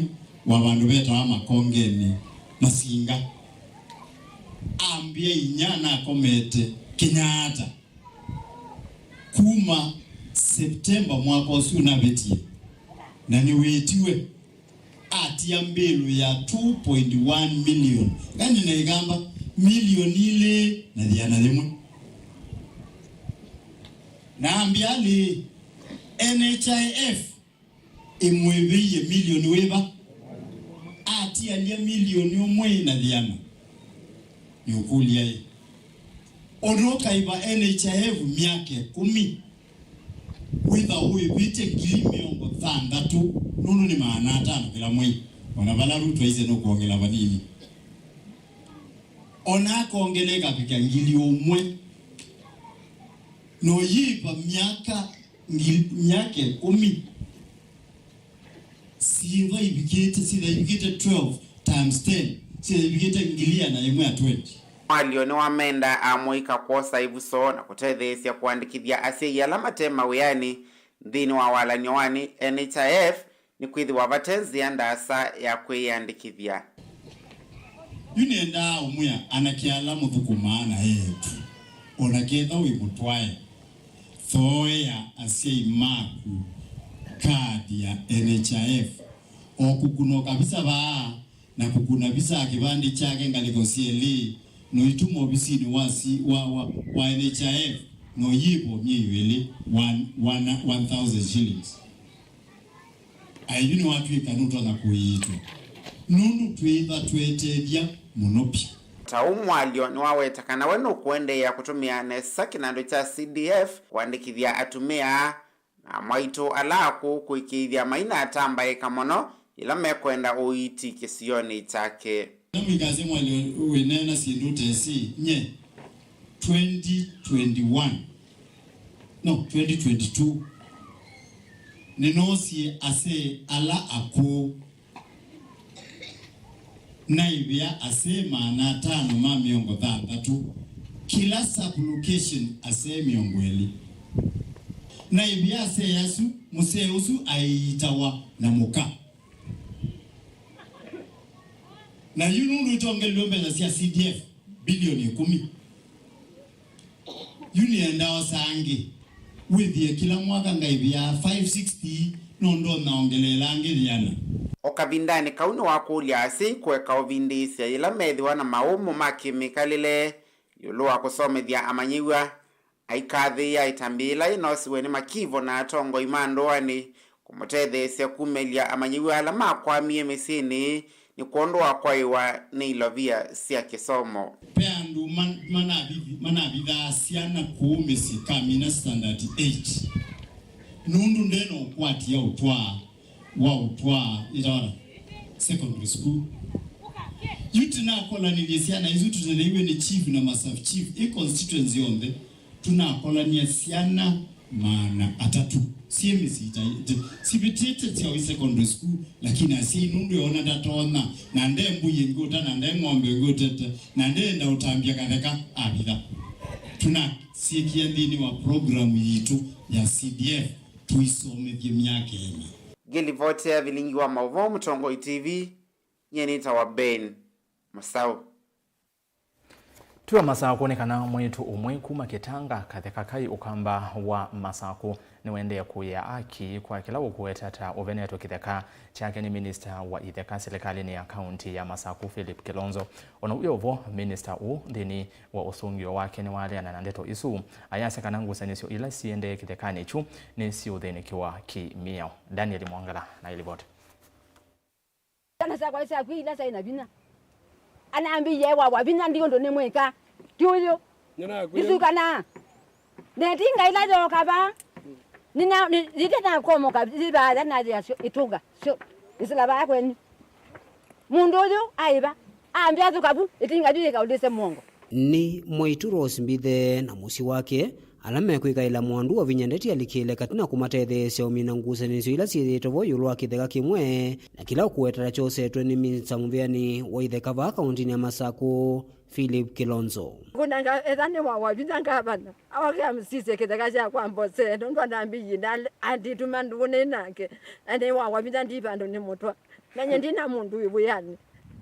wa bandu beta wa makongeni Masinga ambie inyana komete Kenyatta kuma September mwaka usu na betie na niwetiwe atia mbelu ya 2.1 million gani na igamba milioni ile na diana limwe na ambiali NHIF imwebiye milioni weba atia lia milioni umwe na diana ni ukulia ye onoka iba NHIF miake 10 witha huyu vite gilimiongo thandatu nunu ni maana 5 kila mwezi wanabala rutu hize no kuongela vanini ona kuongeleka pika ngili umwe no yipa miaka miake 10 siva ibikete 12 times 10 siva ibikete ngilia na imwe ya 20. Mwalio ni wamenda amuika kuosa ivuso na kutethesia kuandikithia asia yala matema wiyani nthini wa walanyowani NHIF ni kwithiwa vatenzi ndasa ya kwiyandikithia. Yunenda umwe anakiala muthukumana yetu onaketha wimutwae thoya asia imaku kadi ya NHIF okukuno kabisa ba na kukuna bisa kibandi chake ngaliko CLE no itumo bisini wa NHIF no yibo nyiwele 1000 shillings ayuni watu ikanuto na kuitwa nunu tuiva twetedia munopi. Mwalio ni wawetakana wenu kuende ya kutumia nesa kinando cha CDF kuandikithia atumia na mwaito alaku kuikithia maina atamba eka mono ila mekwenda uiti kisioni chake. Namikaze mwali wenena sindu tesi nye 2022 nenosi ase ala ako naibia ase maana 5 ma miongo 3 kila sub-location ase miongweli naibia ase yasu museusu aitawa na muka na yunundu itongelo mbeza sia CDF bilioni 10 unienda osangi withie kila mwaka ngaibia 560 nondo naongelela ngiriana okavindani kauni wakulia asi kweka ovindisia ila methiwa na maumu makimikalile yulu wa kusomethia amanyiwa aikathi ya itambila inosiwe ni makivo na atongo imandoani kumutethesia kumelia amanyiwa ala makwamie misini ni kuondoa kwaiwa ni ilovia sia kisomo peandu manabitha siana kuumesi kamina standard 8 nundu ndeno kwati ya utwa itawala secondary school yutina kola ni siana izu tutelewe ni chief na masaf chief constituency onde tunakola ni siana maana atatu CMC sibitete tia secondary school lakini asi nundu yona datona na ndembu yengota na ndengombe ngotete na ndenda utambia katheka abitha tuna sikia ndini wa programu yitu ya CDF tuisomethie miaka ena Gilivote Vilingi wa Mauvoo Mtongo TV nyenita wa Ben Masao Tuwa Masako nekana mwetu umwe kuma kitanga katheka kai ukamba wa Masako ni wende ya kuya aki kwa kila ukuetata uveneto kitheka chake ni minister wa itheka serikali ni ya kaunti ya Masako Philip Kilonzo ono uyovo minister ndini wa usungio wake ni wale ananandeto isu ayase kanangu sanisio ila siende kitheka nichu ni si udheni kiwa kimiao Daniel Mwangala na ilivote Kana sa kwa isa ila sa inabina anaambi yewa wabina ndio ndo nemweka tuyo isukana netinga ila jo kaba nina nitena komo kabiba dana ya ituga sio isilaba kweni mundu yo aiba ambia tukabu itinga juje kaulise mongo ni Moituro Simbithe na musi wake alame kwikaila mwandu wa vinyandeti alikile katina kumatetheesya umina ngusanisyo ila siithitwo yulu wa kitheka kimwe na kila ukuetera chosetwe ni minista muviani wa itheka va kauntini ya Masako Philip Kilonzo kunanga ethane wa binanga bana awaka msise kitheka cha kwa mbose ndo ndambi yina andi tumandu nake ande wa binandi bando ni mutwa nanye ndina mundu wibuyani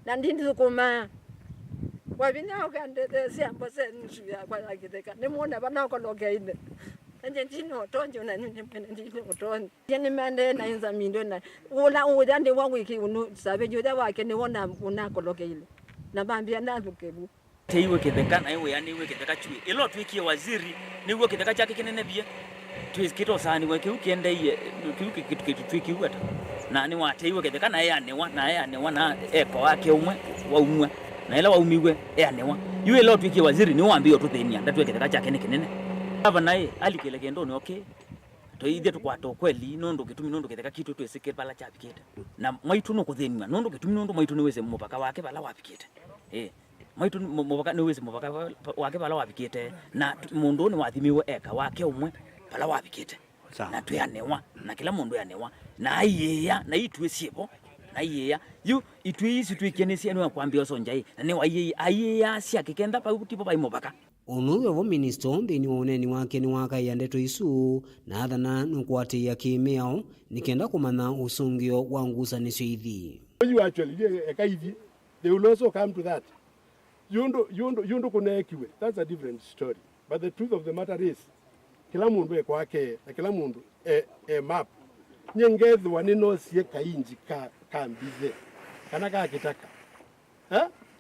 na ndindi sukuma wabina ukandete siambo sensu ya kwa kitheka nimuona bana ukoloke ine nje ndino tonje na nini ndino tonje yani mande na inza mindo na ula udande wa wiki unu sabe juda wake ni wona unakoloke ile na bambia nazukebu teiwe kitheka na iwe yani iwe kitheka chui ilo twikie waziri niwe kitheka chake kinene bia twiskito sani weke ukiende iye kitu twikiwe na ni wateiwe kitheka na yanewa na eko wake umwe wa umwe na ila waumiwe yanewa yue lo twikie waziri ni wambio tuthenia ndatwe kitheka chake ni kinene aba naye alikele kendo ni okay to ide tukwato kweli nondo kitumi nondo kitheka kitu twesike pala chapikete na mwaitu no kuthenia nondo kitumi nondo mwaitu ni weze mupaka wake pala wapikete mwaitu mupaka ni weze mupaka wake pala wapikete na mundu ni wathimiwe eka wake umwe pala wapikete na tuyanewa na kila mundu yanewa na ayeya na itwe siebo na yeya yu itwisi twikenesi anu akwambia sonjai na ne wayeya ayeya sia kikenda pa utipo pa imobaka Onuwe wa minister ndini wa uneni wake ni waka ya ndeto isu na athana nukwati ya kimeo nikenda kumana usungio wa ngusanisyo ithi you actually they will also come to that yundo kunekiwe that's a different story but the truth of the matter is kila mundu kwake na kila mundu map nyengethu wanino sie kainji kambize kana kakitaka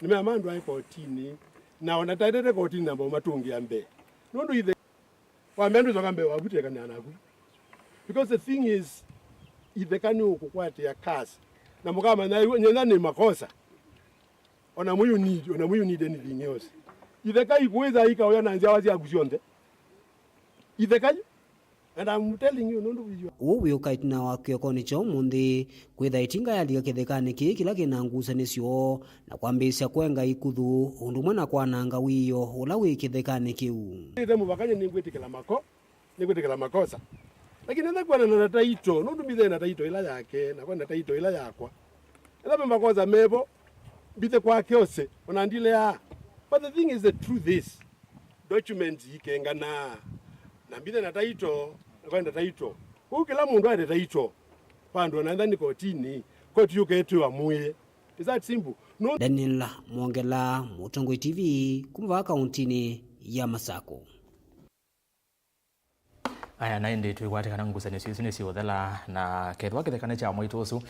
nimeamandu ai kotini na onataitete kotini namba matungi ambe nundu ithe wamendu zokambe wabute kana anaku because the thing is ithe kani ukukwati ya kasi na mukama na nyenda ni makosa ona muyu need anything else ithe kai kuweza ika oya nanzia wazi agusionde ithe kai And I'm telling you, nundu vijua. Uwi ukaitina wa kiokoni cho mundi kwitha itinga yalika kithekani kila kina ngusanisyo na kwambisya kwenga ikuthu undu mwana kwananga wiyo ula wi kithekani kiu. Ite mubakanye ningwitikila makosa. Lakini nenda kwa na taito, nundu bithe na taito ila yake na kwa na taito ila yakwa. Ela makosa mebo bithe kwa kyose onandile ya. But the thing is, the truth is documents yikenga na bithe na taito na kwa na taito. Kila mundu ade taito. Pando naenda ni kotini, koti yuketu amuye. Is that simple? No. Daniel Mwongela, Mutongwe TV, kumva kauntini ya Masako. Aya naindi tuikwate kana ngusanio sine siuthela na kethwa kithekane cha mwitosu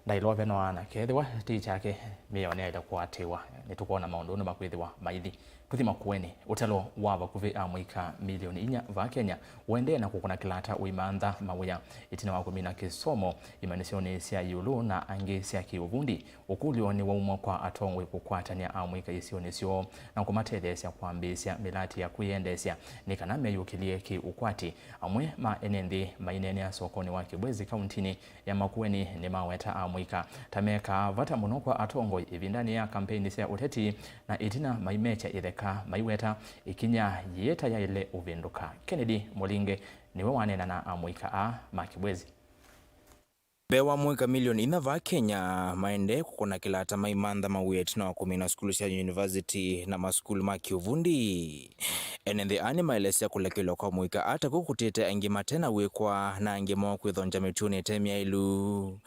ndailove no ana kethwa ti chake mione ila kwatiwa nitukona maundu no makwithiwa maithi kuthima kueni utelo wa bakuvi amwika milioni 4 va Kenya wende na kukuna kilata uimantha mawuya itina wa kumina kisomo imanisioni sia yulu na angi sia kiuvundi ukulioni wa umwa kwa atongwe kukwatania amwika isioni sio na kumatethesya kwambisya milati ya kuiendesya nikana meyukilie ki ukwati amwe ma enendi mainene sokoni wa Kibwezi kauntini ya Makueni ni maweta amwika tameka vata muno kwa atongwe ivindani ya kampeni sia uteti na itina maimecha itheka maiweta ikinya yeta ya ile uvinduka. Kennedy Molinge niwe wanena na amwika a Makibwezi. Bewa mwika milioni 4 va Kenya maende kukona kilata maimantha mawet na wakumina skulu sia university na maskulu makiuvundi. Enende ani maelesya kulekelo kwa mwika ata kukutete angi matena wekwa na angi mwa kwithonja mituni temia ilu.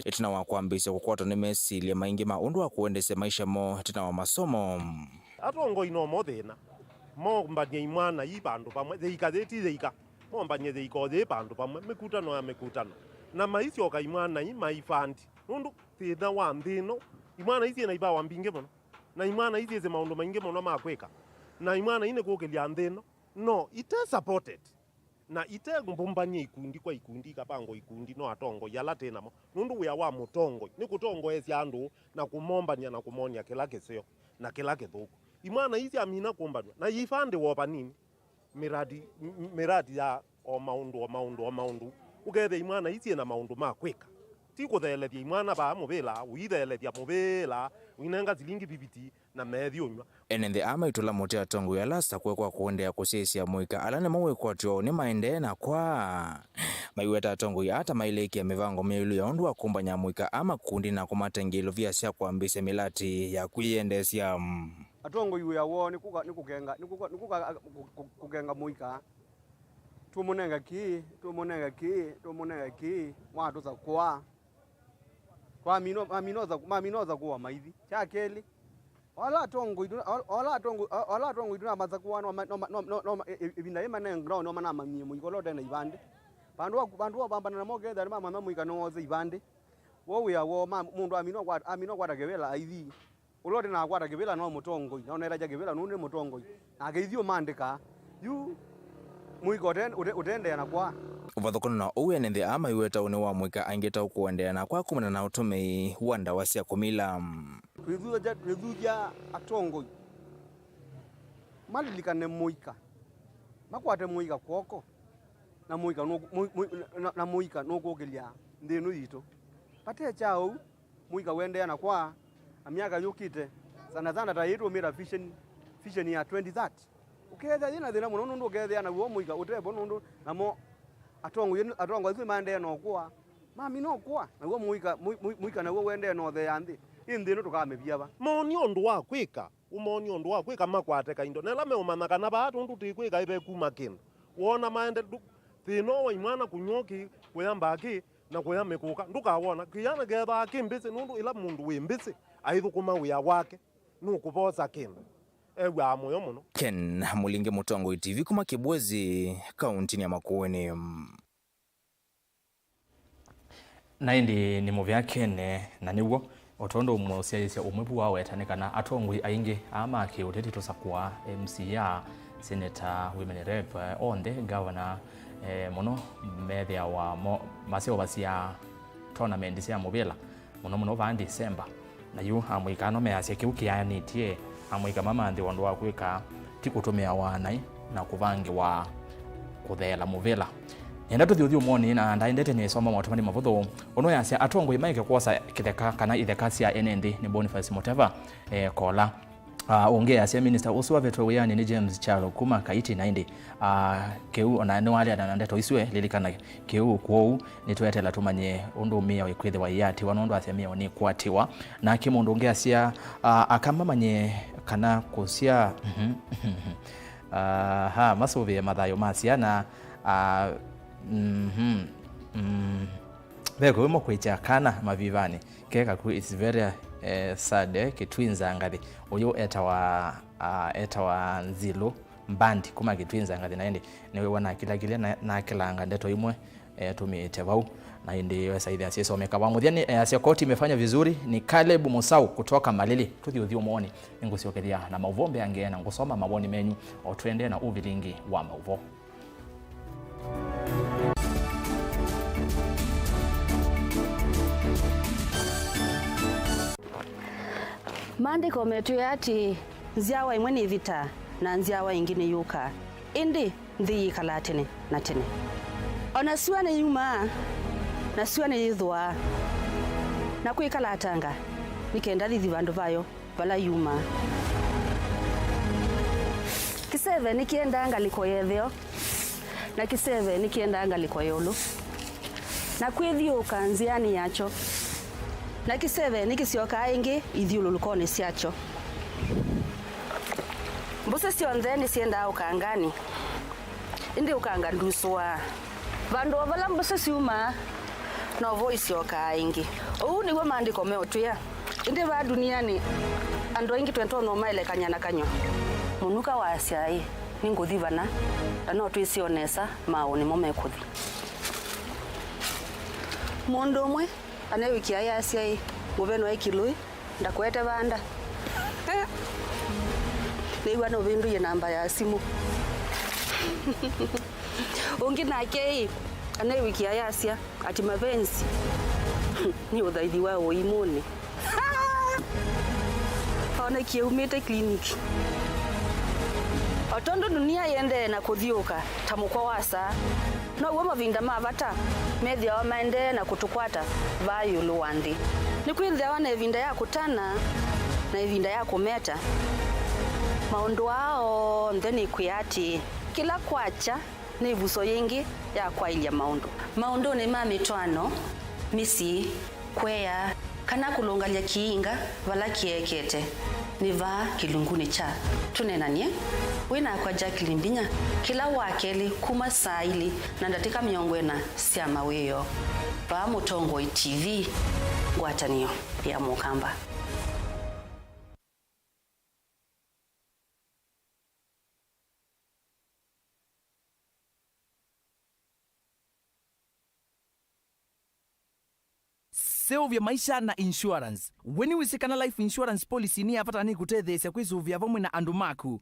Itina wakuambisya kukwata ni mesili maingi maundu wa kuendesya maisha mo itina wa masomo. Atongo inomo thina mo mbanye imwana ibandu pamwe theikatheti theika mo mbanye theiko the bandu pamwe mikutano ya mikutano na maisyo ka imwana imaifandi nundu thitha wa nthino imwana ici na ibawa mbinge mono na imwana ici ze maundu maingi mono makwika na imwana ine kukelia nthino no ite supported na ite mbumbanye ikundi kwa ikundi kapango ikundi no atongo yala tena mo nundu ya wa mutongo ni kutongo esya andu na kumombanya na kumonia kila kesyo na kila kethuku imwana ici amina kumbadwa na yifande wopa nini miradi ya o maundu ukethe imwana ici na maundu makwika ti kuthelethia imwana ba mubila uithelethia mubila winenga zilingi bibiti na methi unywa enende ama itula mote atongo ya lasta kwa kuendea kusesya mwika alane mawe kwa tio ni maende na kwa maiweta atongo ya hata maileki ya mivango milu ya ondu wa kumbanya mwika ama kundi na kumatengilo vya sia kuambise milati ya kuiendesya atongo yu ya wo ni kugenga mwika tumunenga ki watu za kwa mamino za kuwa maithi chakeli wala atongo iduna maza kuwa no ibinda imanenga no mana mamie mwiko lote na ibande bandu bambana na mogetha ni mama mwika no ze ibande wo ya wo mundu amino kwata kebela aithi ulote na kwata kebela no mutongo na onera ja kebela no mutongo na geithio mandika yu mwiko utende na kwa uvathokono na uwe nende ama iweta une wa mwika angeta ukuendea na kwa kumana na utume wanda wasia kumila twithuja atongo malilikane mwika makwate mwika kwoko na mwika no kugelia ndinu yito pate chao mwika wendea na kwa amiaka yukite sana ta yetu mira vision ya 2030 uketha thina thina muno nundu uketha na wo mwika utebo nundu namo atongo ithi mande no kwa mami no kwa na wo mwika na wo wende no the yandi indino tukamebia ba moni ondu wa kwika umoni ondu wa kwika makwate kaindo nela me umana kana ba tundu tikwika ibe kuma kindu wona maende thino wa imwana kunyoki kuyamba ki na kuyame kuka ndukawona kiyana getha kimbise nundu ila mundu wimbise aithu kuma wiya wake nukuboza kindu ewa moyo muno. Ken Mulinge, Mutongwe TV, kuma Kibwezi, kauntini ya Makueni. Naindi ni movia Kene na niwo otondo umusiaisia umwebu wawe tanekana atongwe aingi ama kiuteti tosakwa MCA Senator Women Rep onde governor muno methia wa masio basia tournament sia mobila muno va December na yu amwikano measia kiukianitie amwika mama ndi wandu wa kwika tikutumia wanai na kuvangi wa kuthela muvila Yenda tuthi umoni na ndaendete ni soma mwatumani Mauvoo ono yasia atongwe maike kwosa kitheka kana itheka cia NND ni Boniface Muteva kola ongea cia minister uswa vetwe wiyani ni James Chalo kuma kaiti 90 keu ona no ali ana ndeto iswe lilikana keu kwou ni twetela tumanye undu mia wikwithe wa yati wanondo asemia ni kwatiwa na kimundu ongea cia akamamanye kana kusia masovie mathayo macia na beko wimo kwicha kana mavivani keka ku it's very sad kitwinza ngathi uyo eta wa nzilo mbandi kuma kitwinza ngathi naende niwe wana kila na kilanga ndeto imwe tumite bau na indi wasaidhi asiyesomeka wamuthia asia koti imefanya vizuri ni Caleb Musau kutoka Malili tuthi uthio muoni ngusiokeria na Mauvoo ange na ngusoma maboni menyu o twende na Vilingi wa Mauvoo. Maandiko metu yati nziawa imwe ni vita na nziawa ingine yuka indi nthi kala tene na tene ona siwa ni yuma na siwa ni yithwa na kwikala atanga nikenda thithi vandu vayo vala yuma kiseve nikienda ngaliko yetheo na kiseve nikienda ngaliko yolu na kwithiuka nziani yacho na kiseve nikisioka ingi ithiululukoni siacho mbuse sionthe nisienda ukangani indi ukanga nduswa vandu vala mbuse siuma no voice yoka ingi niguo maandiko meotwia indi va duniani andu ingi twento no maelekanya na kanyo munuka wa asiai ninguthi vana no twisionesa mauni mo mekuthi mundu umwe anawikia ya asiai muveno wa ikilui ndakwete vanda niwa no vindu ye namba ya simu ungi nake anawikia ya asia ati mavensi ni uthaithi wa uimuni ona kiumite kliniki otondo dunia yende na kuthiuka tamukwa wasa no goma vinda mavata media wa maende na kutukwata vayu luwandi ni kwinthia wana vinda ya kutana na vinda ya kumeta maundu wao ndeni kuyati kila kwacha ni vuso yingi ya kwailia maundu ni mamitwano misi kweya kana kulungalia kiinga vala kiekete ni va kilunguni cha tunenanie wina kwa Jacqueline Binya kila wakeli kuma saili na ndatika miongwena sia mawiyo va Mutongo TV ngwatanio ya Mukamba. Seovya maisha na insurance weni wisikana life insurance policy ni avatani kutetheesya kwisuvya vamwe na andu maku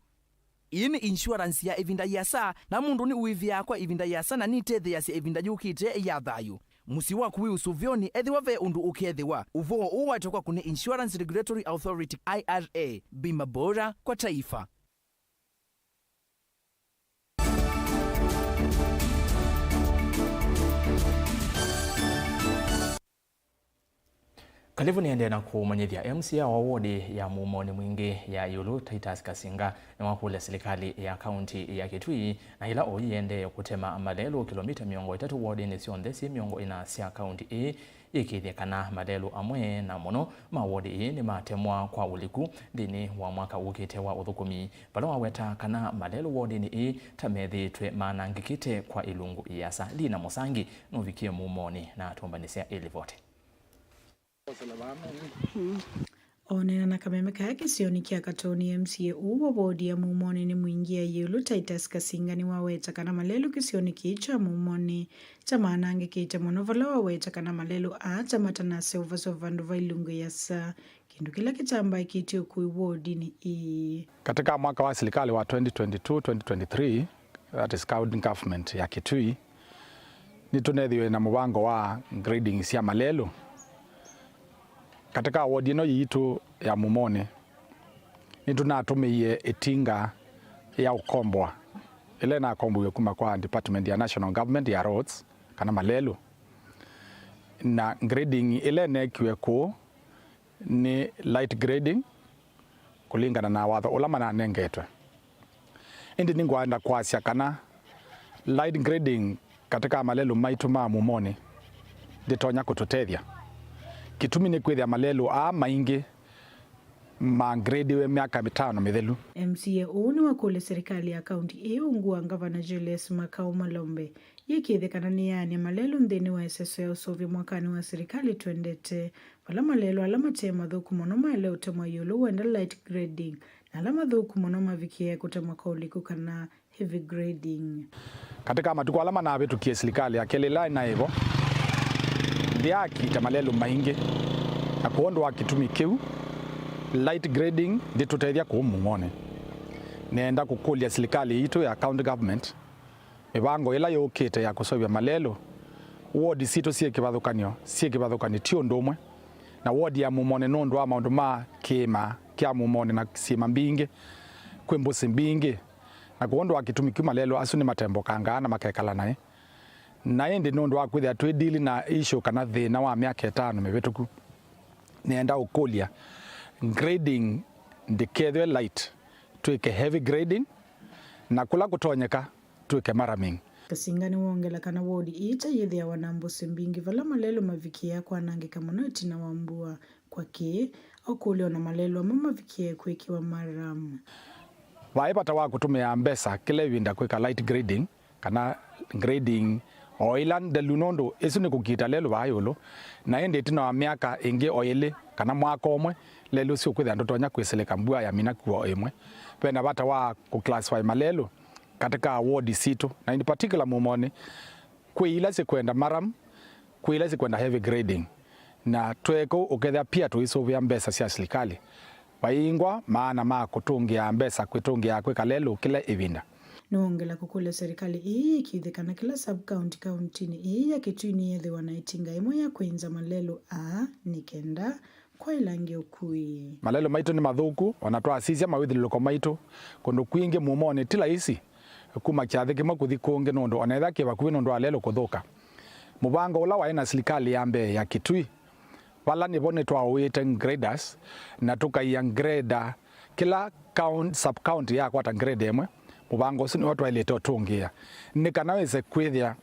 ini insurance ya ivinda yasa na mundu ni uivya kwa ivinda yasa na ni tetheasya ivinda yukite ya thayu musi waku wi usuvyoni ethiwa ve undu ukethiwa uvoo uwatokwa kune Insurance Regulatory Authority IRA bima bora kwa taifa. Kalivu niende na kumanyithia MCA wa wodi ya Mumoni mwingi ya Yulu Titus Kasinga ni wakule serikali ya kaunti ya Kitui na ila oyiende kutema malelu kilomita 300 wodi ni sionthe miongo ina sia kaunti e ikithekana malelu amwe na mono mawodi e ni matemwa kwa uliku thini wa mwaka ukite wa uthukumi pala waweta kana malelu wodi ni e tamethitwe manangikite kwa ilungu iasa Lina Musangi novikie Mumoni na tumbanisia elivote. Onena na kameme kaya sioni kia katoni MCA uwa bodi ya Mumoni ni mwingi ya Yulu Titus Kasinga ni waweta kana malelu kisioni kicha Mumoni chama ange kita monovala waweta kana malelu chama tanase uvaso vandu vailungu yasa kindu kila kitamba ikitio kui wodi ni Katika mwaka wa serikali wa 2022-2023 that is county government ya Kitui ni tunethiwe na mubango wa grading sia malelu katika wodi ino yitu ya Mumoni ni tunatumiie itinga ya ukombwa ile na kombuyo kuma kwa Department ya National Government ya Roads kana malelo na grading ile nekiwe ko ni light grading kulingana na watho ulama na nengetwe indi ningwanda kwasya kana light grading katika malelo maitu ma mumoni nditonya kututethia kitumi ni kwithia malelo a maingi mangrediwe miaka 5 mithelu. MCA ni wakule serikali ya kaunti iyo ngua Gavana Julius Makau Malombe yikithikana ni yani malelo nthini wa SSO ya usovya mwakani wa serikali twendete wala malelo ala mate mathuku muno maele utemwa yulu wenda light grading na ala mathuku muno mavikie kutemwa kauliku kana heavy grading. Katika matuku alama na abetukie serikali akelela na hivyo ndiaki malelo maingi na kuondwa kitumi kiu light grading nditutethia kumumone nenda kukulia serikali itu ya county government mibango ila yokite ya kusovya malelo ward sito sie kibathukani tio ndomwe na ward ya mumone nondo wa maundu ma kima kia mumone na sima mbingi kwembusi mbingi na kuondwa kitumiki malelo asu ni matembo kangana makekala naye ndi nondo wa kwithia twidili na issue kana thina wa miaka 5 mivituku nenda ukulia grading ndikethwe light tuike heavy grading na kula kutonyeka tuike maraming. Kasingani wongela kana wodi ita yethia wanambusi mbingi vala malelo mavikia kwa nangika muno itina wambua kwa ki okulio na malelo mavikia kwikiwa maram. Waipata wa kutumia mbesa kile winda kwika light grading kana grading oilan de lunondo esu ni kukita lelo bayolo na ende tina wa miaka ingi oile kana mwaka omwe lelo sio kwithia ndotonya kwiseleka mbua ya mina kuwa emwe pena bata wa kuclassify malelo katika ward sito na in particular mumone kwila kwenda maram kwila kwenda heavy grading na tweko ukethia pia tuisovya mbesa cia serikali baingwa maana ma kutungia mbesa kwitungia kwika lelo kila ivinda nuongela kukule serikali ii ikithikana kila sub county ni ii ya kituni yethi wanaitinga imwe ya kwinza malelo a nikenda kwa ilangi ukui malelo maitu ni mathuku wanatoa sisia mawithiloko maitu kundu kwingi mumone tila isi kuma kiathi kimwe kuthi kungi nundu onetha kibakuvi nundu alelo kuthuka mubango ula waina serikali yambe ya kitui wala ni bone twawite graders na tukaia grader kila sub county ya kwata grade emwe mubango ucio ni watu wailete utungia ni kana wese kwithia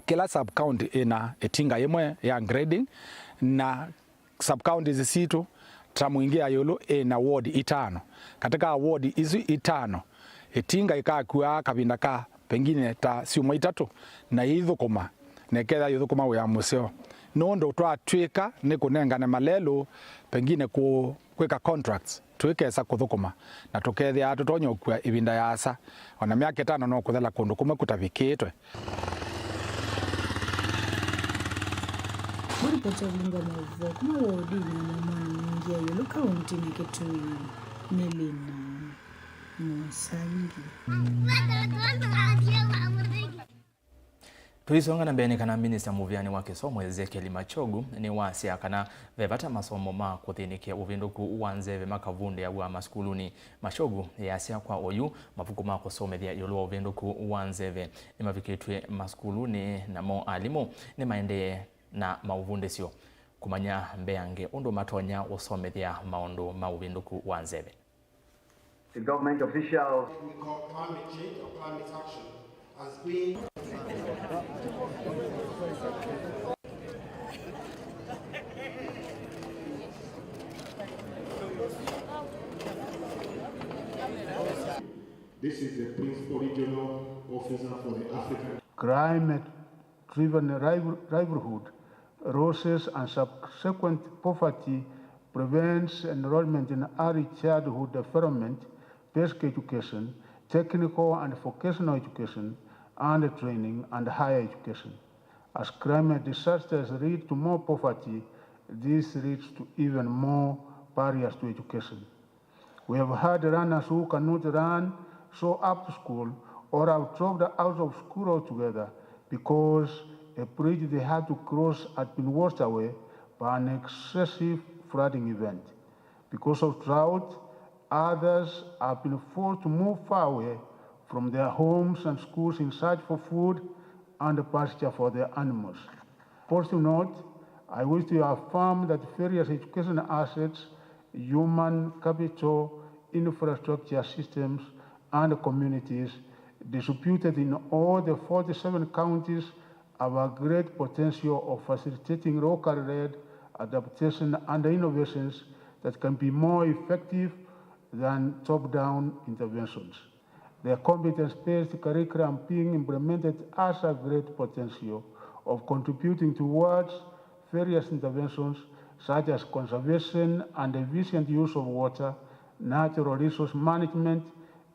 kila sub county ina itinga imwe ya grading na sub counties zisitu tamuingia yolo ina ward 5 katika ward hizo 5 itinga ikakua kabinda ka pengine ta siuma 3 na ithukuma neketha ithukuma wa museo nondo twatwika ni kunengane malelo pengine kwika contracts twikesa kuthukuma na tukethia tutonyokua ibinda yasa ona miaka 5 no kuthela kundu kumwe kutavikitwe. Muripota ulinga Mauvoo kuma wodi na mwana mwingia yulu kaunti ni Kitui Melina Musangi. Tuisonga na mbele kana Minister Muvyani wa Kisomo Ezekiel Machogu ni wasia kana vevata masomo ma kuthinikia uvinduku uanzeve makavunde ya maskuluni. Machogu yasia kwa oyu mavuku ma kusomethia yulu uvinduku uanzeve ni mavikitwe maskuluni na mo alimu ni maende na mauvunde sio kumanya mbeange undu matonya usomethia maundu mauvinduku uanzeve. The government officials we call climate change or climate action as being This is the principal regional officer for the African climate-driven livelihood, losses and subsequent poverty prevents enrollment in early childhood development, basic education, technical and vocational education, and training and higher education. As climate disasters lead to more poverty, this leads to even more barriers to education. We have had runners who cannot run, show up to school, or have dropped out of school altogether because a bridge they had to cross had been washed away by an excessive flooding event. Because of drought, others have been forced to move far away from their homes and schools in search for food and pasture for their animals. Positive note, I wish to affirm that various education assets, human capital, infrastructure systems, and communities distributed in all the 47 counties have a great potential of facilitating local-led adaptation and innovations that can be more effective than top-down interventions. The competence-based curriculum being implemented has a great potential of contributing towards various interventions such as conservation and efficient use of water, natural resource management,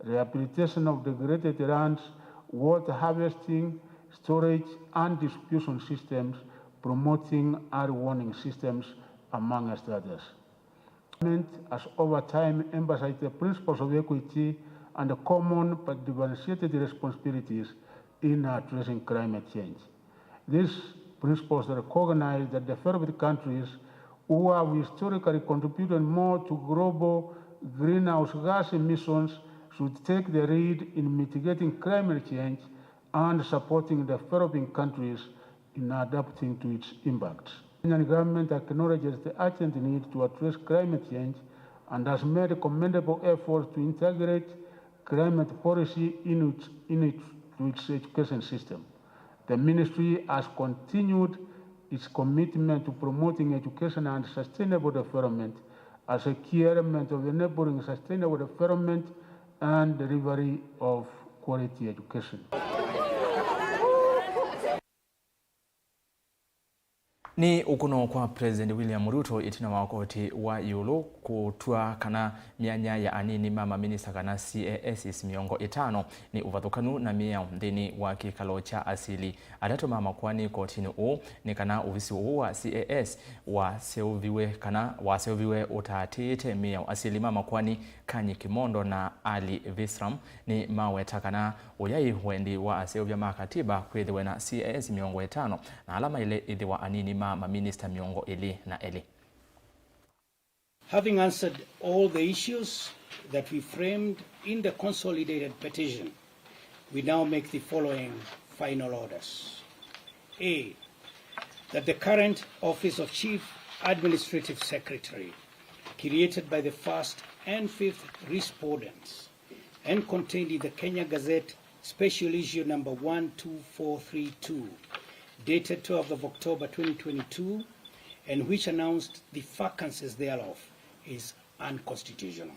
rehabilitation of degraded lands, water harvesting, storage and distribution systems, promoting early warning systems, amongst others. Government has over time emphasized the principles of equity and common but differentiated responsibilities in addressing climate change. These principles recognize that developed countries who have historically contributed more to global greenhouse gas emissions should take the lead in mitigating climate change and supporting developing countries in adapting to its impacts. The Kenyan government acknowledges the urgent need to address climate change and has made commendable efforts to integrate climate policy into its education system. The ministry has continued its commitment to promoting education and sustainable development as a key element of enabling sustainable development and delivery of quality education. Ni ukuno kwa President William Ruto itina wakoti wa yulo kutua kana mianya ya anini mama minister kana CAS miongo 5 ni uvathukanu na mia mdini wa kikalo cha asili adato mama kwani kotini u ni kana uvisi wa CAS wa seuviwe utatite mia asili mama kwani Kanyi Kimondo na Ali Visram ni maweta kana uyai wendi wa aseuvya makatiba kwithiwe na CAS miongo 5 na alama ile ithiwa anini mama minister miongo ili na eli. Having answered all the issues that we framed in the consolidated petition, we now make the following final orders. A, that the current office of Chief Administrative Secretary, created by the first and fifth respondents and contained in the Kenya Gazette Special Issue number 12432, dated 12th of October 2022, and which announced the vacancies thereof, is unconstitutional.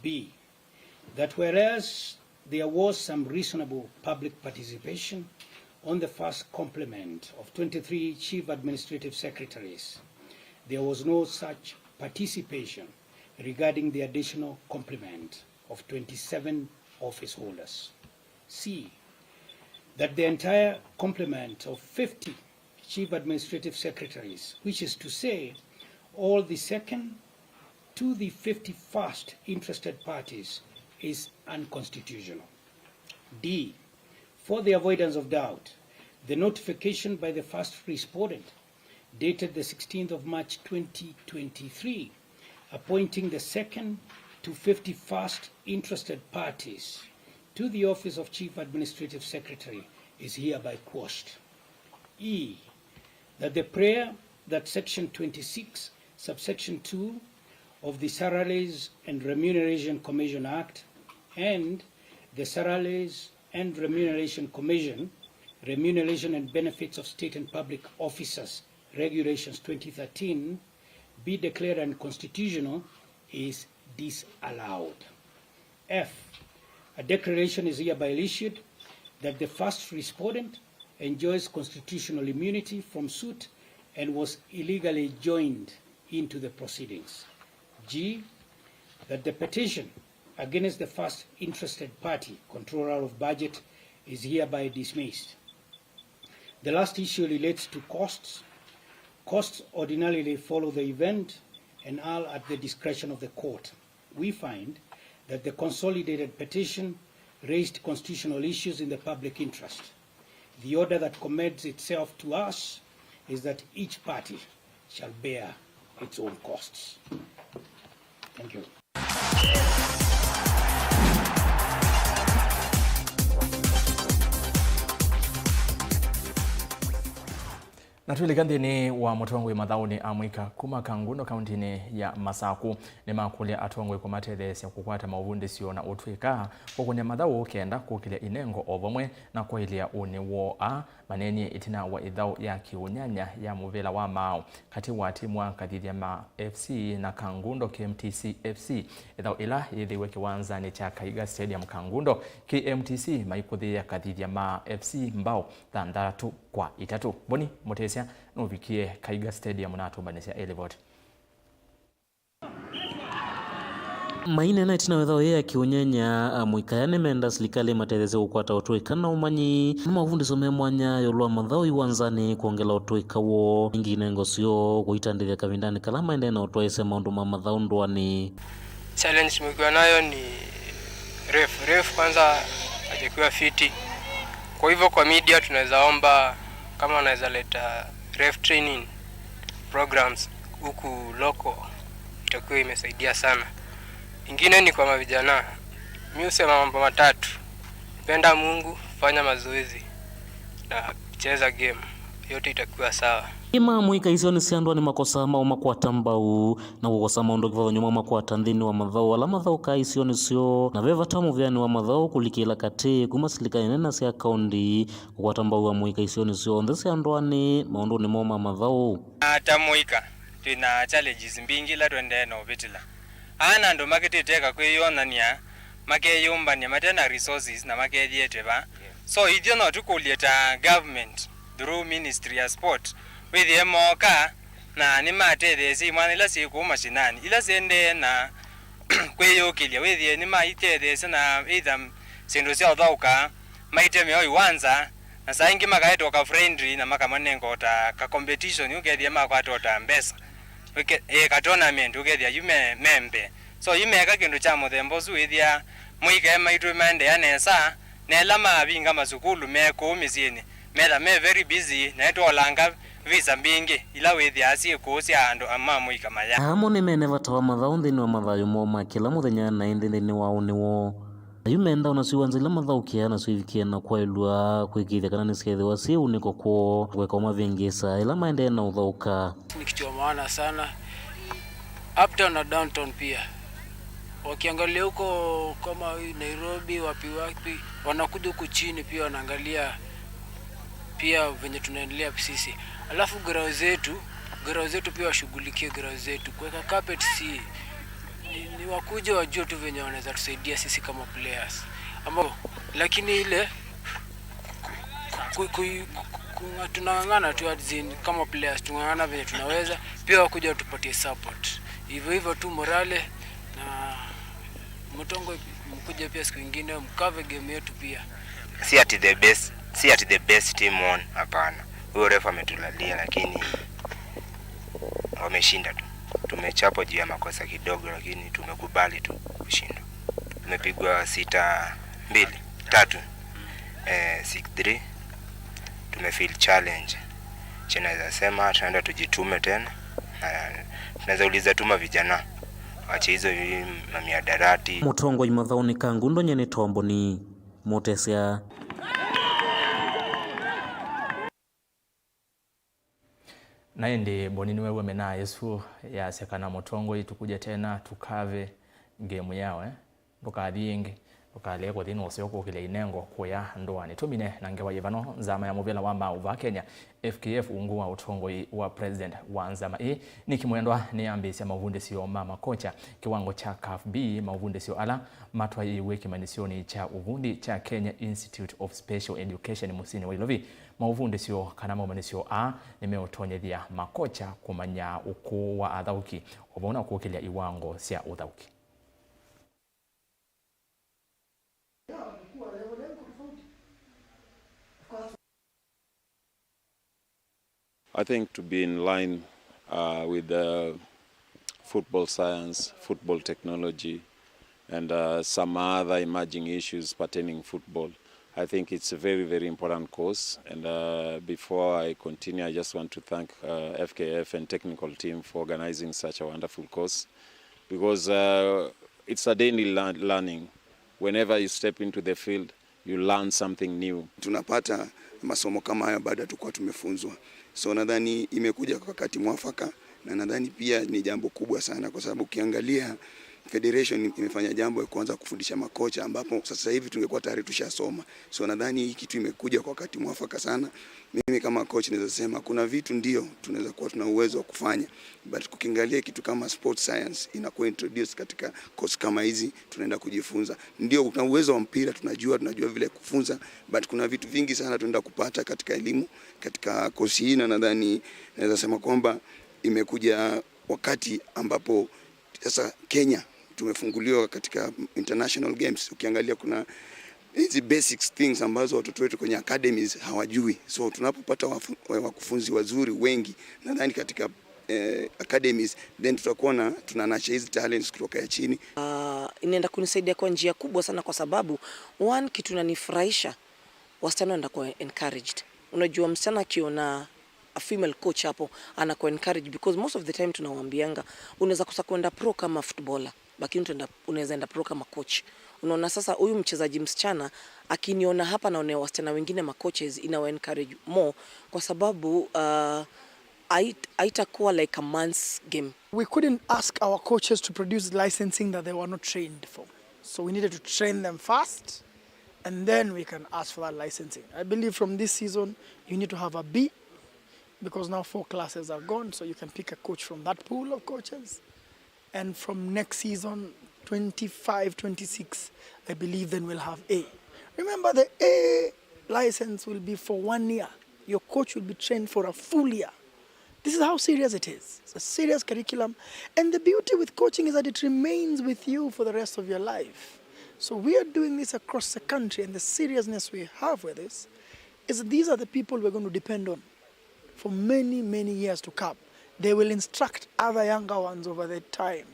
B, that whereas there was some reasonable public participation on the first complement of 23 Chief Administrative Secretaries, there was no such participation regarding the additional complement of 27 office holders. C, that the entire complement of 50 Chief Administrative Secretaries, which is to say all the second to the 51st interested parties, is unconstitutional. D, for the avoidance of doubt, the notification by the first respondent dated the 16th of March 2023, appointing the second to 51st interested parties to the office of Chief Administrative Secretary is hereby quashed. E, that the prayer that Section 26, subsection 2 of the Salaries and Remuneration Commission Act and the Salaries and Remuneration Commission, Remuneration and Benefits of State and Public Officers, Regulations 2013, be declared unconstitutional is disallowed. F, a declaration is hereby issued that the first respondent enjoys constitutional immunity from suit and was illegally joined into the proceedings. G, that the petition against the first interested party, controller of budget, is hereby dismissed. The last issue relates to costs. Costs ordinarily follow the event and are at the discretion of the court. We find that the consolidated petition raised constitutional issues in the public interest. The order that commends itself to us is that each party shall bear its own costs. Thank you. Na tulikanthini wa mutongwe mathauni amwika kuma Kangundo kauntini ya Masaku ni makulia atongwe kumatethesya kukwata mauvundisyo na utwika kukunya mathau kenda kukilia inengo ovamwe na kwailia uni wo maneni itina wa ithau ya kiunyanya ya muvila wa mao kati wa timu wa Kathithia ma FC na Kangundo KMTC FC ithau ila yithiwe kiwanzani cha Kaiga Stadium Kangundo. KMTC maikuthia Kathithia ma FC mbao 3-3. Boni Mutesya nuvikie Kaiga Stadium na atumbanisya Elevot. Maina na itina wethao ya kiunyanya mwikayane menda serikali matethese gukwata utwika na umanyi na mavundisyo me mwanya yolwa mathau iwanzani kuongela utwika wo ingine ngosyo guitandithia kavindani kala maende na utwaise maundu ma mathau ndwani. Challenge mkiwa nayo ni ref kwanza hajakuwa fiti. Kwa hivyo kwa media tunaweza omba kama wanaweza leta ref training programs huku loko, itakuwa imesaidia sana. Ingine ni kwa mavijana, mimi husema mambo matatu: penda Mungu, fanya mazoezi na cheza game, yote itakuwa sawa. Ima mwika isyo ni siandwa ni makosa mao makwata mbau na kukosa maondo kivava nyuma makwata nthini wa mathau ala mathau ka isyo ni syo na veva tamu vyani wa mathau kulikila kati kumasilika inena sia kaundi kukwata mbau wa mwika isyo ni syo nthi siandwa ni maondo ni moma mathau. Ata mwika tuna challenges mbingi la twende na ubitila ana ndo maketiteka kwiyonania makeyumbania matena resources na makethieteva so ithio no tukulieta government through ministry ya sport with emoka na ni matethesi mwana ila siku mashinani ila sende na kwiyukilia with ni maitethesi na either sendo cia uthauka maiteme oi wanza na saingi makaetoka friendly na makamanengo ta ka competition ukethia makwatota mbesa ka tournament ukethia yume membe so yimeka kindu cha muthembo suithia mwike maitu mende anesa nela mavinga masukulu meko misini mela me very busy na etolanga visa mbingi ila withia asi kusia andu ama mwika maya amo ni mene vatawa mathau nthini wa mathayo moma kila muthenya na nthini wao niwo ayumenda unasiwanzila mathau kiana suivikia na kwailua kwikithia kana nisikethiwa si uniko kwa gweka mavingisa ila maende na uthauka ni kitu ya maana sana uptown na downtown pia. Wakiangalia huko kama Nairobi wapi wanakuja huku chini pia wanaangalia pia venye tunaendelea sisi. Alafu garao zetu pia washughulikie garao zetu. Kuweka carpet ni wakuja wajue tu venye wanaweza tusaidia sisi kama players. Lakini ile tunang'ang'ana tu kama players tunang'ang'ana venye tunaweza pia wakuja tupatie support. Hivyo tu morale na mtongo mkuja pia siku nyingine mkave game yetu pia. Si ati the best team won, hapana. Huyo refa ametulalia lakini wameshinda tu. Tumechapwa juu ya makosa kidogo lakini tumekubali tu kushinda. Tumepigwa 6-3. 6-3. Tumefeel challenge. Tunaweza sema tunaenda tujitume tena. Tunaweza uliza tuma vijana acha hizo mamiadarati. Mutongo imathau ni Kangundo nyene tombo ni Mutesya. Naende bonini wewe mena Yesu ya sekana mutongo itukuja tena tukave game yao ndukathiingi ukale kwa thino osyo kukile inengo kuya ndoani tumine nangewa yevano nzama ya muvela wa Mauvoo Kenya FKF ungu wa utongo wa president wa nzama ni kimwendwa ni ambisi ya mavundisyo mama kocha kiwango cha CAF B mavundisyo ala matwa iweki manisioni cha uvundi cha Kenya Institute of Special Education musini wa Ilovi mavundisyo kana manisyo nimeotonyethia makocha kumanya ukuu wa athauki obona kukilia iwango cia uthauki. I think to be in line with football science, football technology, and some other emerging issues pertaining football, I think it's a very, very important course. And before I continue, I just want to thank FKF and technical team for organizing such a wonderful course, because it's a daily learning. Whenever you step into the field, you learn something new. Tunapata masomo kama haya baada tukua tumefunzwa. So nadhani imekuja kwa wakati mwafaka, na nadhani pia ni jambo kubwa sana, kwa sababu ukiangalia Federation imefanya jambo ya kuanza kufundisha makocha, ambapo sasa hivi tungekuwa tayari tushasoma. So nadhani hii kitu imekuja kwa wakati mwafaka sana. Mimi kama coach naweza sema kuna vitu ndio tunaweza kuwa tuna uwezo wa kufanya, but kukiangalia kitu kama sports science inakuwa introduce katika course kama hizi, tunaenda kujifunza. Ndio kuna uwezo wa mpira, tunajua vile kufunza, but kuna vitu vingi sana tunaenda kupata katika elimu katika course hii, na nadhani naweza sema kwamba imekuja wakati ambapo sasa Kenya tumefunguliwa katika international games. Ukiangalia kuna hizi basics things ambazo watoto wetu kwenye academies hawajui. So tunapopata wakufunzi wazuri wengi nadhani katika academies, then tutakuwa tunanacha hizi talents kutoka ya chini. Inaenda kunisaidia kwa njia kubwa sana, kwa sababu one kitu inanifurahisha, wasichana wanaenda kwa encouraged. Unajua msichana akiona a female coach hapo anakuwa encouraged, because most of the time tunawaambianga unaweza kusa kwenda pro kama footballer, lakini unaweza enda pro kama coach. Unaona sasa huyu mchezaji msichana akiniona hapa naona wasichana wengine ma coaches inawa encourage more, kwa sababu haitakuwa like a man's game. We couldn't ask our coaches to produce licensing that they were not trained for. So we needed to train them first, and then we can ask for that licensing. I believe from this season you need to have a B, because now 4 classes are gone, so you can pick a coach from that pool of coaches. And from next season, 25-26, I believe then we'll have A. Remember, the A license will be for 1 year. Your coach will be trained for a full year. This is how serious it is. It's a serious curriculum. And the beauty with coaching is that it remains with you for the rest of your life. So we are doing this across the country, and the seriousness we have with this is that these are the people we're going to depend on for many, many years to come. They will instruct other younger ones over their time.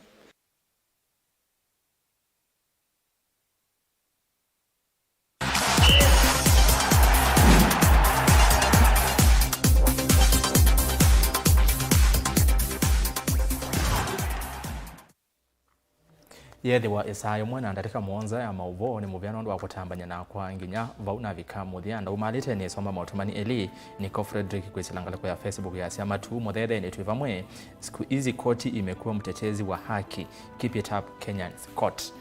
yethiwa isayo mwana ndarika muonza ya Mauvoo ni muvyano ndo wakutambanya na kwa nginya vauna vika muthia umalite ni soma mautumani eli Nico Frederick kwisilangala kwa ya Facebook ya siama tu muthere ni tuivamwe siku hizi koti imekuwa mtetezi wa haki. Keep it up Kenyan court.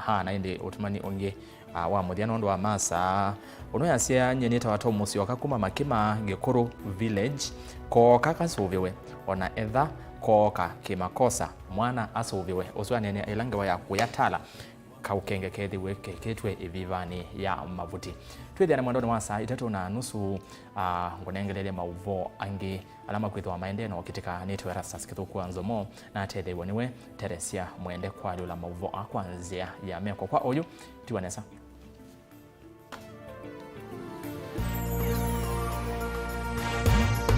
Na indi utumani onge wa muthiano ndo wa masa unoyasia nyenita watu musi wakakuma makima Gekuru village ko kakasuviwe ona etha koka kimakosa mwana asuviwe uswanene ilange ya kuyatala kaukenge kethi weke ketwe ivivani ya mavuti twithia na mwandoni wa saa 3:30 ngonengelele Mauvoo angi alama kwithwa maendeno kitika neto ERASTUS kithuku NZOMO na tethewe niwe Teresia mwende kwa lula Mauvoo akwanzia ya meko kwa oyu tiwanesa